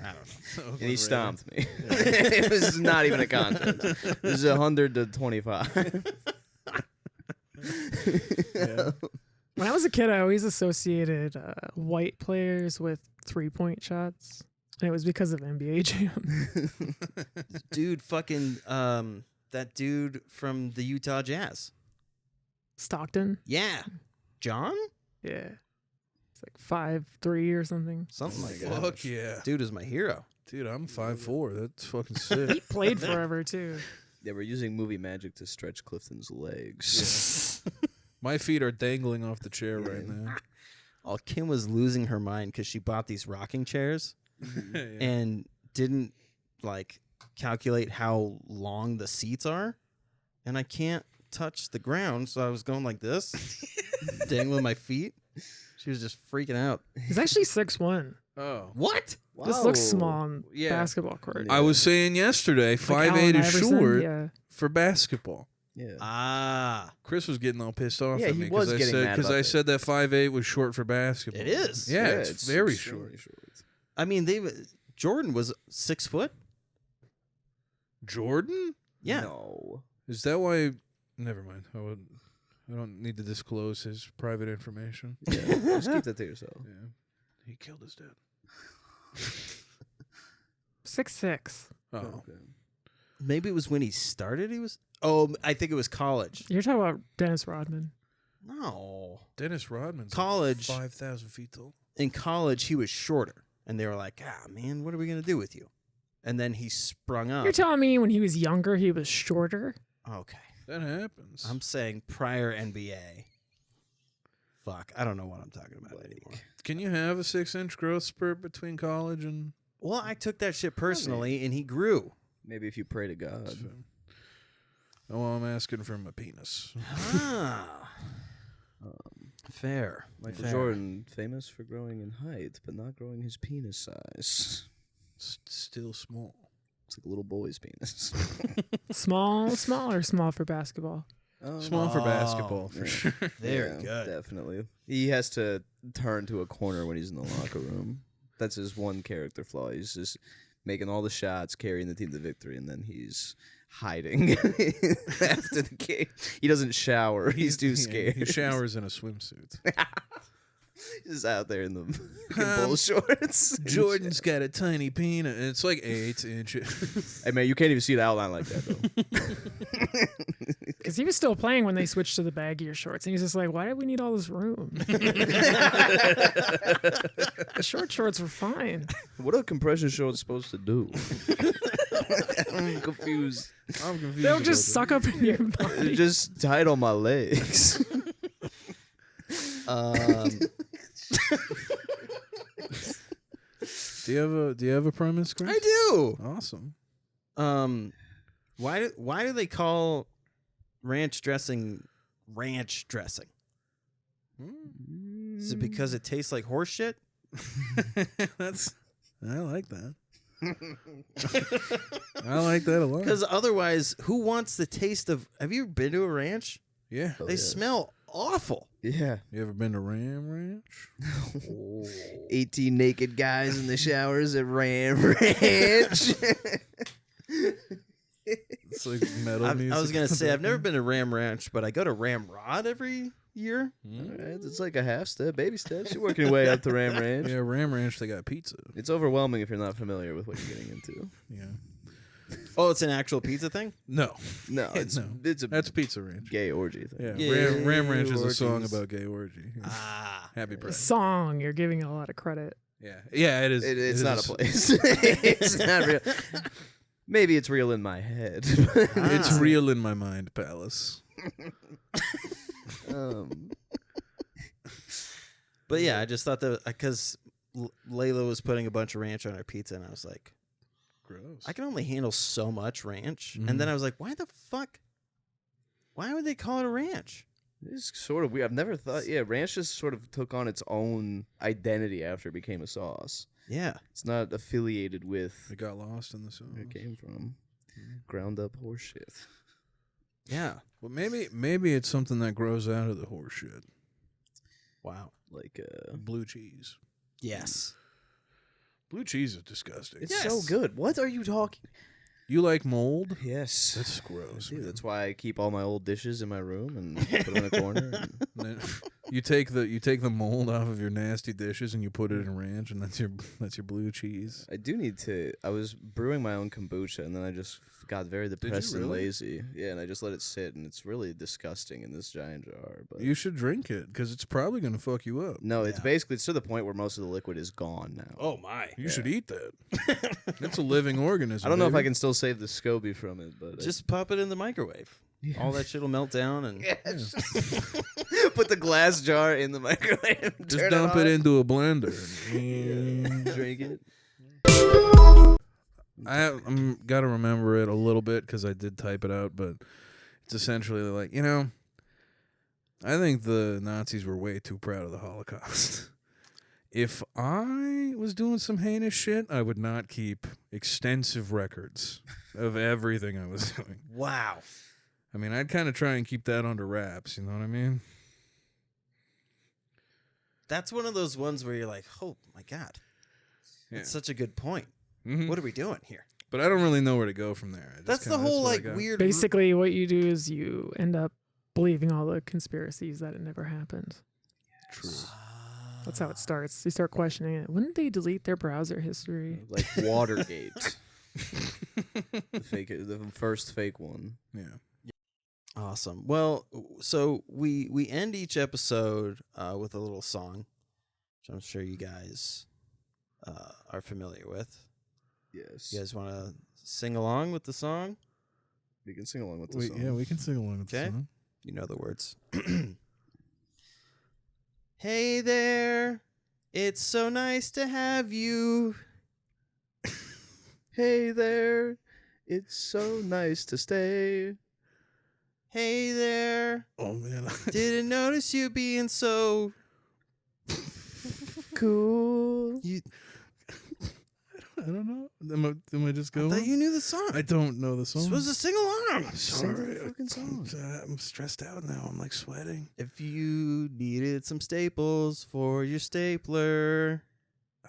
I don't know. And he stomped me. It was not even a contest. It was 100-25. When I was a kid, I always associated white players with 3-point shots. And it was because of NBA Jam. Dude, fucking that dude from the Utah Jazz. Stockton. Yeah. John? Yeah. It's like 5'3" or something. Something like that. Fuck yeah. Dude is my hero. Dude, I'm 5'4". That's fucking He sick. played forever too. They were using movie magic to stretch Clifton's legs. My feet are dangling off the chair right now. Oh, Kim was losing her mind because she bought these rocking chairs and didn't like calculate how long the seats are. And I can't touch the ground, so I was going like this, dangling my feet. She was just freaking out. He's actually 6'1". Oh. What? This looks small on Yeah. basketball court. I was saying yesterday, Like 5'8" Allen is Iverson, short Yeah. for basketball. Yeah. Ah, Chris was getting all pissed off Yeah, at he me was I getting said mad about I that. said that 5'8" was short for basketball. it is. Yeah, it's very extremely short. I mean, Jordan was 6 foot. Jordan? Yeah. No. Is that why? Never mind. I don't need to disclose his private information. Yeah, just keep that to yourself. Yeah, he killed his dad. 6'6". Oh, Okay. Maybe it was when he started. He was. Oh, I think it was college. You're talking about Dennis Rodman. No. Dennis Rodman's College. like 5,000 feet tall. In college, he was shorter, and they were like, "Ah, man, what are we gonna do with you?" And then he sprung up. You're telling me when he was younger he was shorter? Okay. That happens. I'm saying prior NBA. Fuck, I don't know what I'm talking about anymore. Can you have a 6-inch growth spurt between college and? Well, I took that shit personally, and he grew. Maybe if you pray to God. Oh, I'm asking for my penis. Ah, fair. Michael Fair. Jordan, famous for growing in height, but not growing his penis size. Still small. It's like a little boy's penis. Small or small for basketball? Small for Oh, basketball, for yeah. sure. Very Yeah, good. Definitely. He has to turn to a corner when he's in the locker room. That's his one character flaw. He's just making all the shots, carrying the team to victory, and then he's hiding after the game. He doesn't shower. He's too scared. He showers in a swimsuit. He's out there in the bull shorts. Jordan's got a tiny penis. It's like 8 inches. Hey, man, you can't even see the outline like that, though. Because he was still playing when they switched to the baggier shorts. And he's just like, why do we need all this room? The short shorts were fine. What are compression shorts supposed to do? I'm confused. I'm confused. They'll about just that. suck up in your They're body. just tight on my legs. Do you have a premise, Chris? I do. Awesome. Why do they call ranch dressing ranch dressing? Is it because it tastes like horse shit? I like that. I like that a lot. Because otherwise, who wants the taste of? Have you ever been to a ranch? Yeah. They smell awful. Yeah. You ever been to Ram Ranch? 18 naked guys in the showers at Ram Ranch. It's like metal music. I was gonna say I've never been to Ram Ranch, but I go to Ramrod every year. All right, it's like a half step, baby steps. You're working your way up to Ram Ranch. Yeah, Ram Ranch. They got pizza. It's overwhelming if you're not familiar with what you're getting into. Yeah. Oh, it's an actual pizza thing. No, No, it's No. it's a that's Pizza Ranch. gay orgy thing. Yeah, Gay Ram Ranch is a song orgies. about gay orgy. Ah, Happy Pride. Song, you're giving a lot of credit. Yeah, it is. It's it not is a place. It's not real. Maybe it's real in my head. It's real in my mind, Palace. but yeah, I just thought that because Layla was putting a bunch of ranch on her pizza, and I was like, Gross. I can only handle so much ranch. Mhm. And then I was like, why the fuck? Why would they call it a ranch? It's sort of weird. I've never thought. Yeah, ranch just sort of took on its own identity after it became a sauce. Yeah. It's not affiliated with It got lost in the song. where it came from. Ground up horse shit. Yeah. Well, maybe it's something that grows out of the horse shit. Wow. Like Blue cheese. Yes. Blue cheese is disgusting. it's so good. What are you talking? You like mold? Yes. That's gross. Dude, man. that's why I keep all my old dishes in my room and put them in a corner. And And then You take the mold off of your nasty dishes and you put it in ranch, and that's your blue cheese. I do need to. I was brewing my own kombucha, and then I just got very depressed and lazy. Yeah, and I just let it sit, and it's really disgusting in this giant jar. But You should drink it because it's probably gonna fuck you up. no, it's to the point where most of the liquid is gone now. Oh my! You should eat that. It's a living organism. I don't know if I baby. can still save the SCOBY from it, but Just pop it in the microwave. All that shit will melt down and put the glass jar in the microwave. Just dump it into a blender. Drink it. I'm gotta remember it a little bit because I did type it out, but it's essentially like, I think the Nazis were way too proud of the Holocaust. If I was doing some heinous shit, I would not keep extensive records of everything I was doing. wow. I mean, I'd kind of try and keep that under wraps, you know what I mean? That's one of those ones where you're like, oh my god, that's such a good point. Mhm. What are we doing here? But I don't really know where to go from there. That's the whole what I like got. weird. Basically, what you do is you end up believing all the conspiracies that it never happened. True. That's how it starts. You start questioning it. Wouldn't they delete their browser history? Like Watergate. The first fake one. Yeah. Awesome. Well, so we end each episode with a little song, which I'm sure you guys are familiar with. Yes. You guys want to sing along with the song? We can sing along with the song. Yeah, we can sing along with the Okay. song. You know the words. Hey there, it's so nice to have you. Hey there, it's so nice to stay. Hey there, Oh, man. didn't notice you being so Cool. you. I don't know. Am I just I going? thought you knew the song. I don't know the song. You're supposed to sing along. Sorry. fucking song. I'm stressed out now. I'm like sweating. If you needed some staples for your stapler,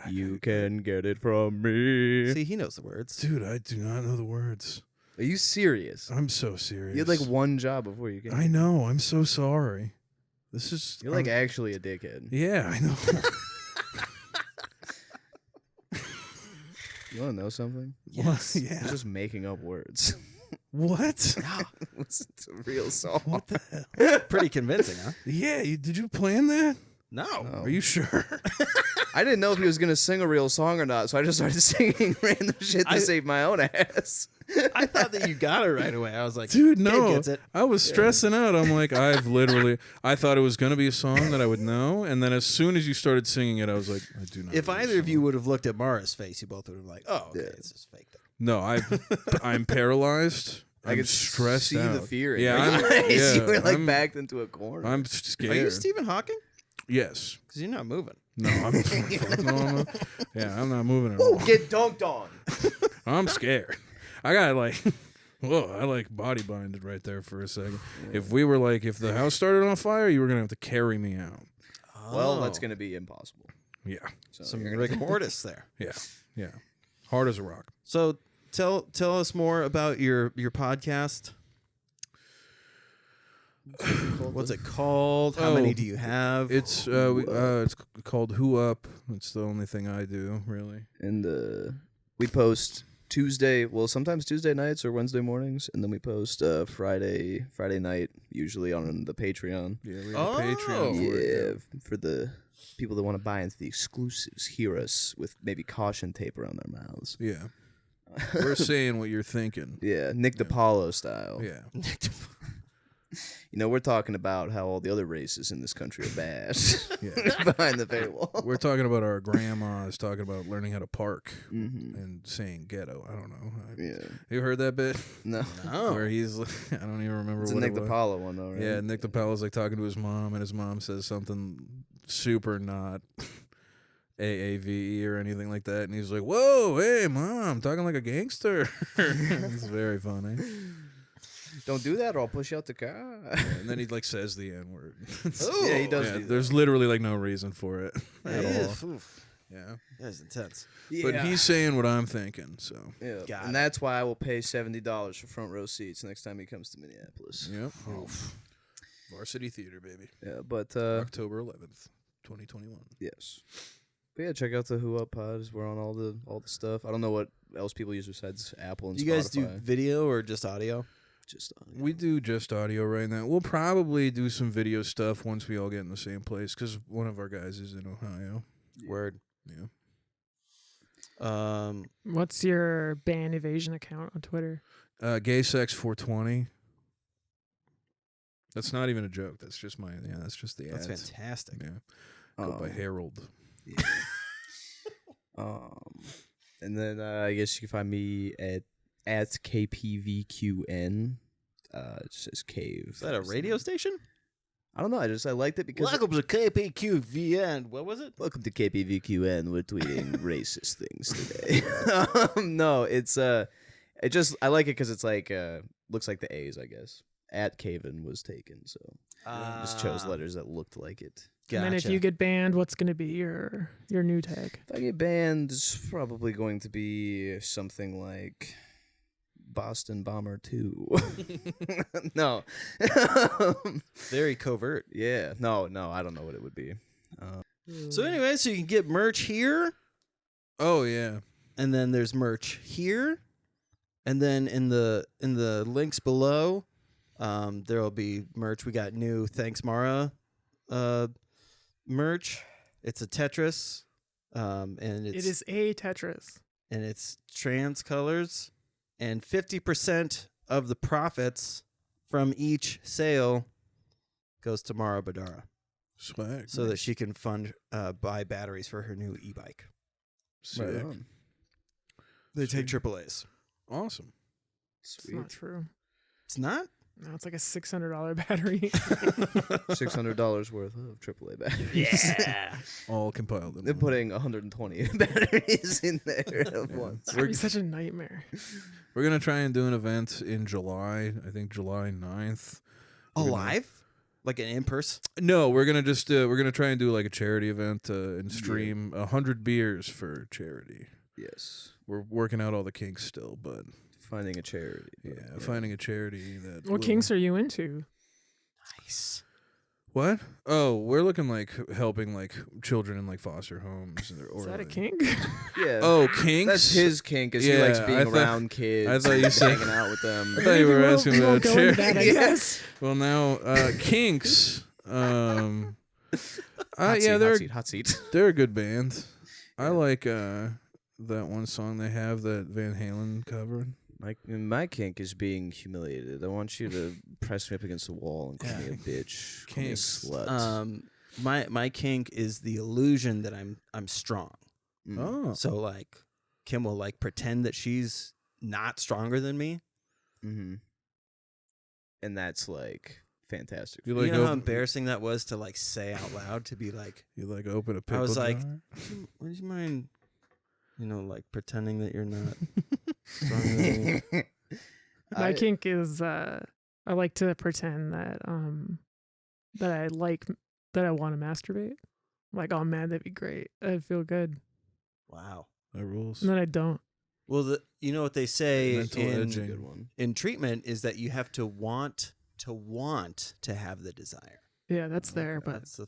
You can get it from me. see, he knows the words. Dude, I do not know the words. Are you serious? I'm so serious. You had like one job before you came. I know. I'm so sorry. This is. You're like actually a dickhead. Yeah, I know. You want to know something? Yes. Yeah. You're just making up words. What? It's a real song. What the hell? Pretty convincing, huh? Yeah, did you plan that? No. No. Are you sure? I didn't know if he was gonna sing a real song or not, so I just started singing random shit to save my own ass. I thought that you got it right away. I was like, Dude, Gabe no. gets it. I was stressing out. I'm like, I thought it was going to be a song that I would know. And then as soon as you started singing it, I was like, I do not If know this either of song. you would have looked at Mara's face, you both would have been like, oh, okay, Yeah. it's just fake. Then. No, I'm paralyzed. I I'm could stressed see out. the fear in Yeah, your I'm, eyes. yeah, You were like I'm, backed into a corner. I'm scared. Are you Stephen Hawking? Yes. Because you're not moving. No, I'm yeah, I'm not moving at all. Get dunked on. I'm scared. I got like, whoa, I like body binded right there for a second. If the house started on fire, you were gonna have to carry me out. Well, that's gonna be impossible. Yeah, So some you're rigor mortis there. yeah, hard as a rock. So tell us more about your podcast. What's it called? How many do you have? It's called Who Up. It's the only thing I do really. And we post Tuesday. Well, sometimes Tuesday nights or Wednesday mornings, and then we post Friday night, usually on the Patreon. Yeah, we have a Patreon for it. Yeah, for the people that want to buy into the exclusives, hear us with maybe caution tape around their mouths. Yeah. We're saying what you're thinking. Yeah, Nick DiPaolo style. Yeah. You know, we're talking about how all the other races in this country are bad. Yeah. Behind the paywall. We're talking about our grandmas talking about learning how to park Mm-hmm. and saying ghetto. I don't know. Yeah. You heard that bit? No. Where he's, I don't even remember It's a what Nick it was. DiPaolo one, though, right? Yeah, Nick DiPaolo's like talking to his mom, and his mom says something super not AAVE or anything like that, and he's like, "Whoa, hey, mom, talking like a gangster." It's very funny. Don't do that, or I'll push you out the car. And then he like says the N word. Yeah, he does. Yeah, do that. there's literally like no reason for it at all. Oof. Yeah, That's intense. but he's saying what I'm thinking. So Yeah, Got and it. that's why I will pay $70 for front row seats next time he comes to Minneapolis. yep. Varsity Theater, baby. Yeah, but October 11th, 2021. yes. But yeah, check out the Who Up Pods. We're on all the stuff. I don't know what else people use besides Apple and Do Spotify. you guys do video or just audio? Just We do just audio right now. We'll probably do some video stuff once we all get in the same place because one of our guys is in Ohio. Word. Yeah. What's your Ban Evasion account on Twitter? Gay Sex 420. That's not even a joke. That's just that's just the That's ads. fantastic. Yeah. Go by Harold. Yeah. And then I guess you can find me at KPVQN. It says cave. Is that a radio station? I don't know. I liked it because Welcome to KPQVN. What was it? welcome to KPVQN. We're tweeting racist things today. No, it's I like it because it's like looks like the A's, I guess. At Kavan was taken, so just chose letters that looked like it. And then if you get banned, what's going to be your new tag? If I get banned, it's probably going to be something like Boston Bomber 2. No. Very covert. Yeah. No, I don't know what it would be. So anyway, so you can get merch here, Oh, yeah. and then there's merch here, and then in the links below, there'll be merch. We got new Thanks Mara merch. It's a Tetris, and It is a Tetris. and it's trans colors, and 50% of the profits from each sale goes to Mara Badara, Swag. so that she can fund buy batteries for her new e-bike. Sick. Right on. They take AAAs. Awesome. It's not true. It's not. No, it's like a $600 battery. $600 worth of AAA batteries. Yeah. All compiled in They're one. putting 120 batteries in there at once. It's gonna be such a nightmare. We're going to try and do an event in July. I think July 9th. Alive? Like an in-person? No, we're going to just we're going to try and do like a charity event and stream 100 beers for charity. Yes. We're working out all the kinks still, but Finding a charity. yeah, finding a charity that What kinks are you into? Nice. What? Oh, we're looking like helping like children in like foster homes or Is that a like- kink? Yeah. Oh, kinks. That's his kink, is he Yeah, likes being I thought- around kids. I thought you said- hanging out with them. I thought you were Maybe asking we about won't go into charity. that, I Yeah. guess. Well, now kinks. Hot Yeah, seat, hot seat. they're a good band. I like that one song they have that Van Halen covered. My kink is being humiliated. I want you to press me up against the wall and call me a bitch, call me a Kinks. slut. My kink is the illusion that I'm strong. Mm. Oh, So like Kim will like pretend that she's not stronger than me. Mm-hmm. And that's like fantastic. you You like know how open, embarrassing that was to like say out loud, to be like, you like open a pickle I was like, jar? would you mind, like pretending that you're not stronger than me? My kink is I like to pretend that I want to masturbate. Like, oh man, that'd be great. I'd feel good. Wow. That rules. And then I don't. Well, you know what they say Mental edging. Good one. in treatment is that you have to want to have the desire. Yeah, that's there, but That's the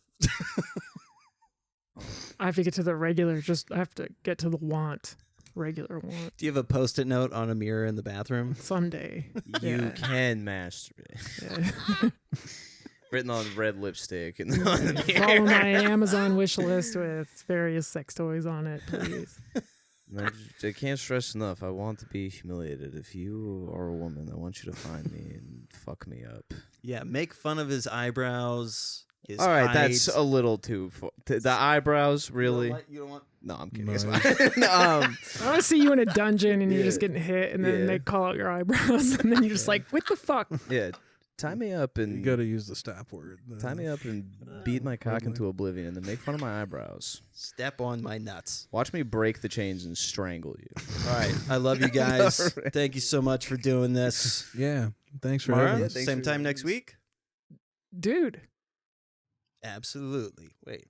I have to get to the regular. I have to get to the want. Regular want. Do you have a post-it note on a mirror in the bathroom? Someday. You Yeah. can masturbate. Yeah. Written on red lipstick and on the Follow my mirror. Amazon wish list with various sex toys on it, please. I can't stress enough. I want to be humiliated. If you are a woman, I want you to find me and fuck me up. Yeah, make fun of his eyebrows. His All right, height. that's a little too far. The eyebrows, really? You don't want. No, I'm kidding. It's Nice. fine. I want to see you in a dungeon and you're Yeah. just getting hit, and then Yeah. they call out your eyebrows, and then you're just like, "What the fuck?" Yeah, tie me up You and got to use the stop word. tie me up and beat my cock into oblivion, and then make fun of my eyebrows. Step on my nuts. Watch me break the chains and strangle you. All right, I love you guys. All right. Thank you so much for doing this. Yeah. Thanks for Mara, having Yeah, us. thanks same for time doing next this. week. Dude. Absolutely. Wait.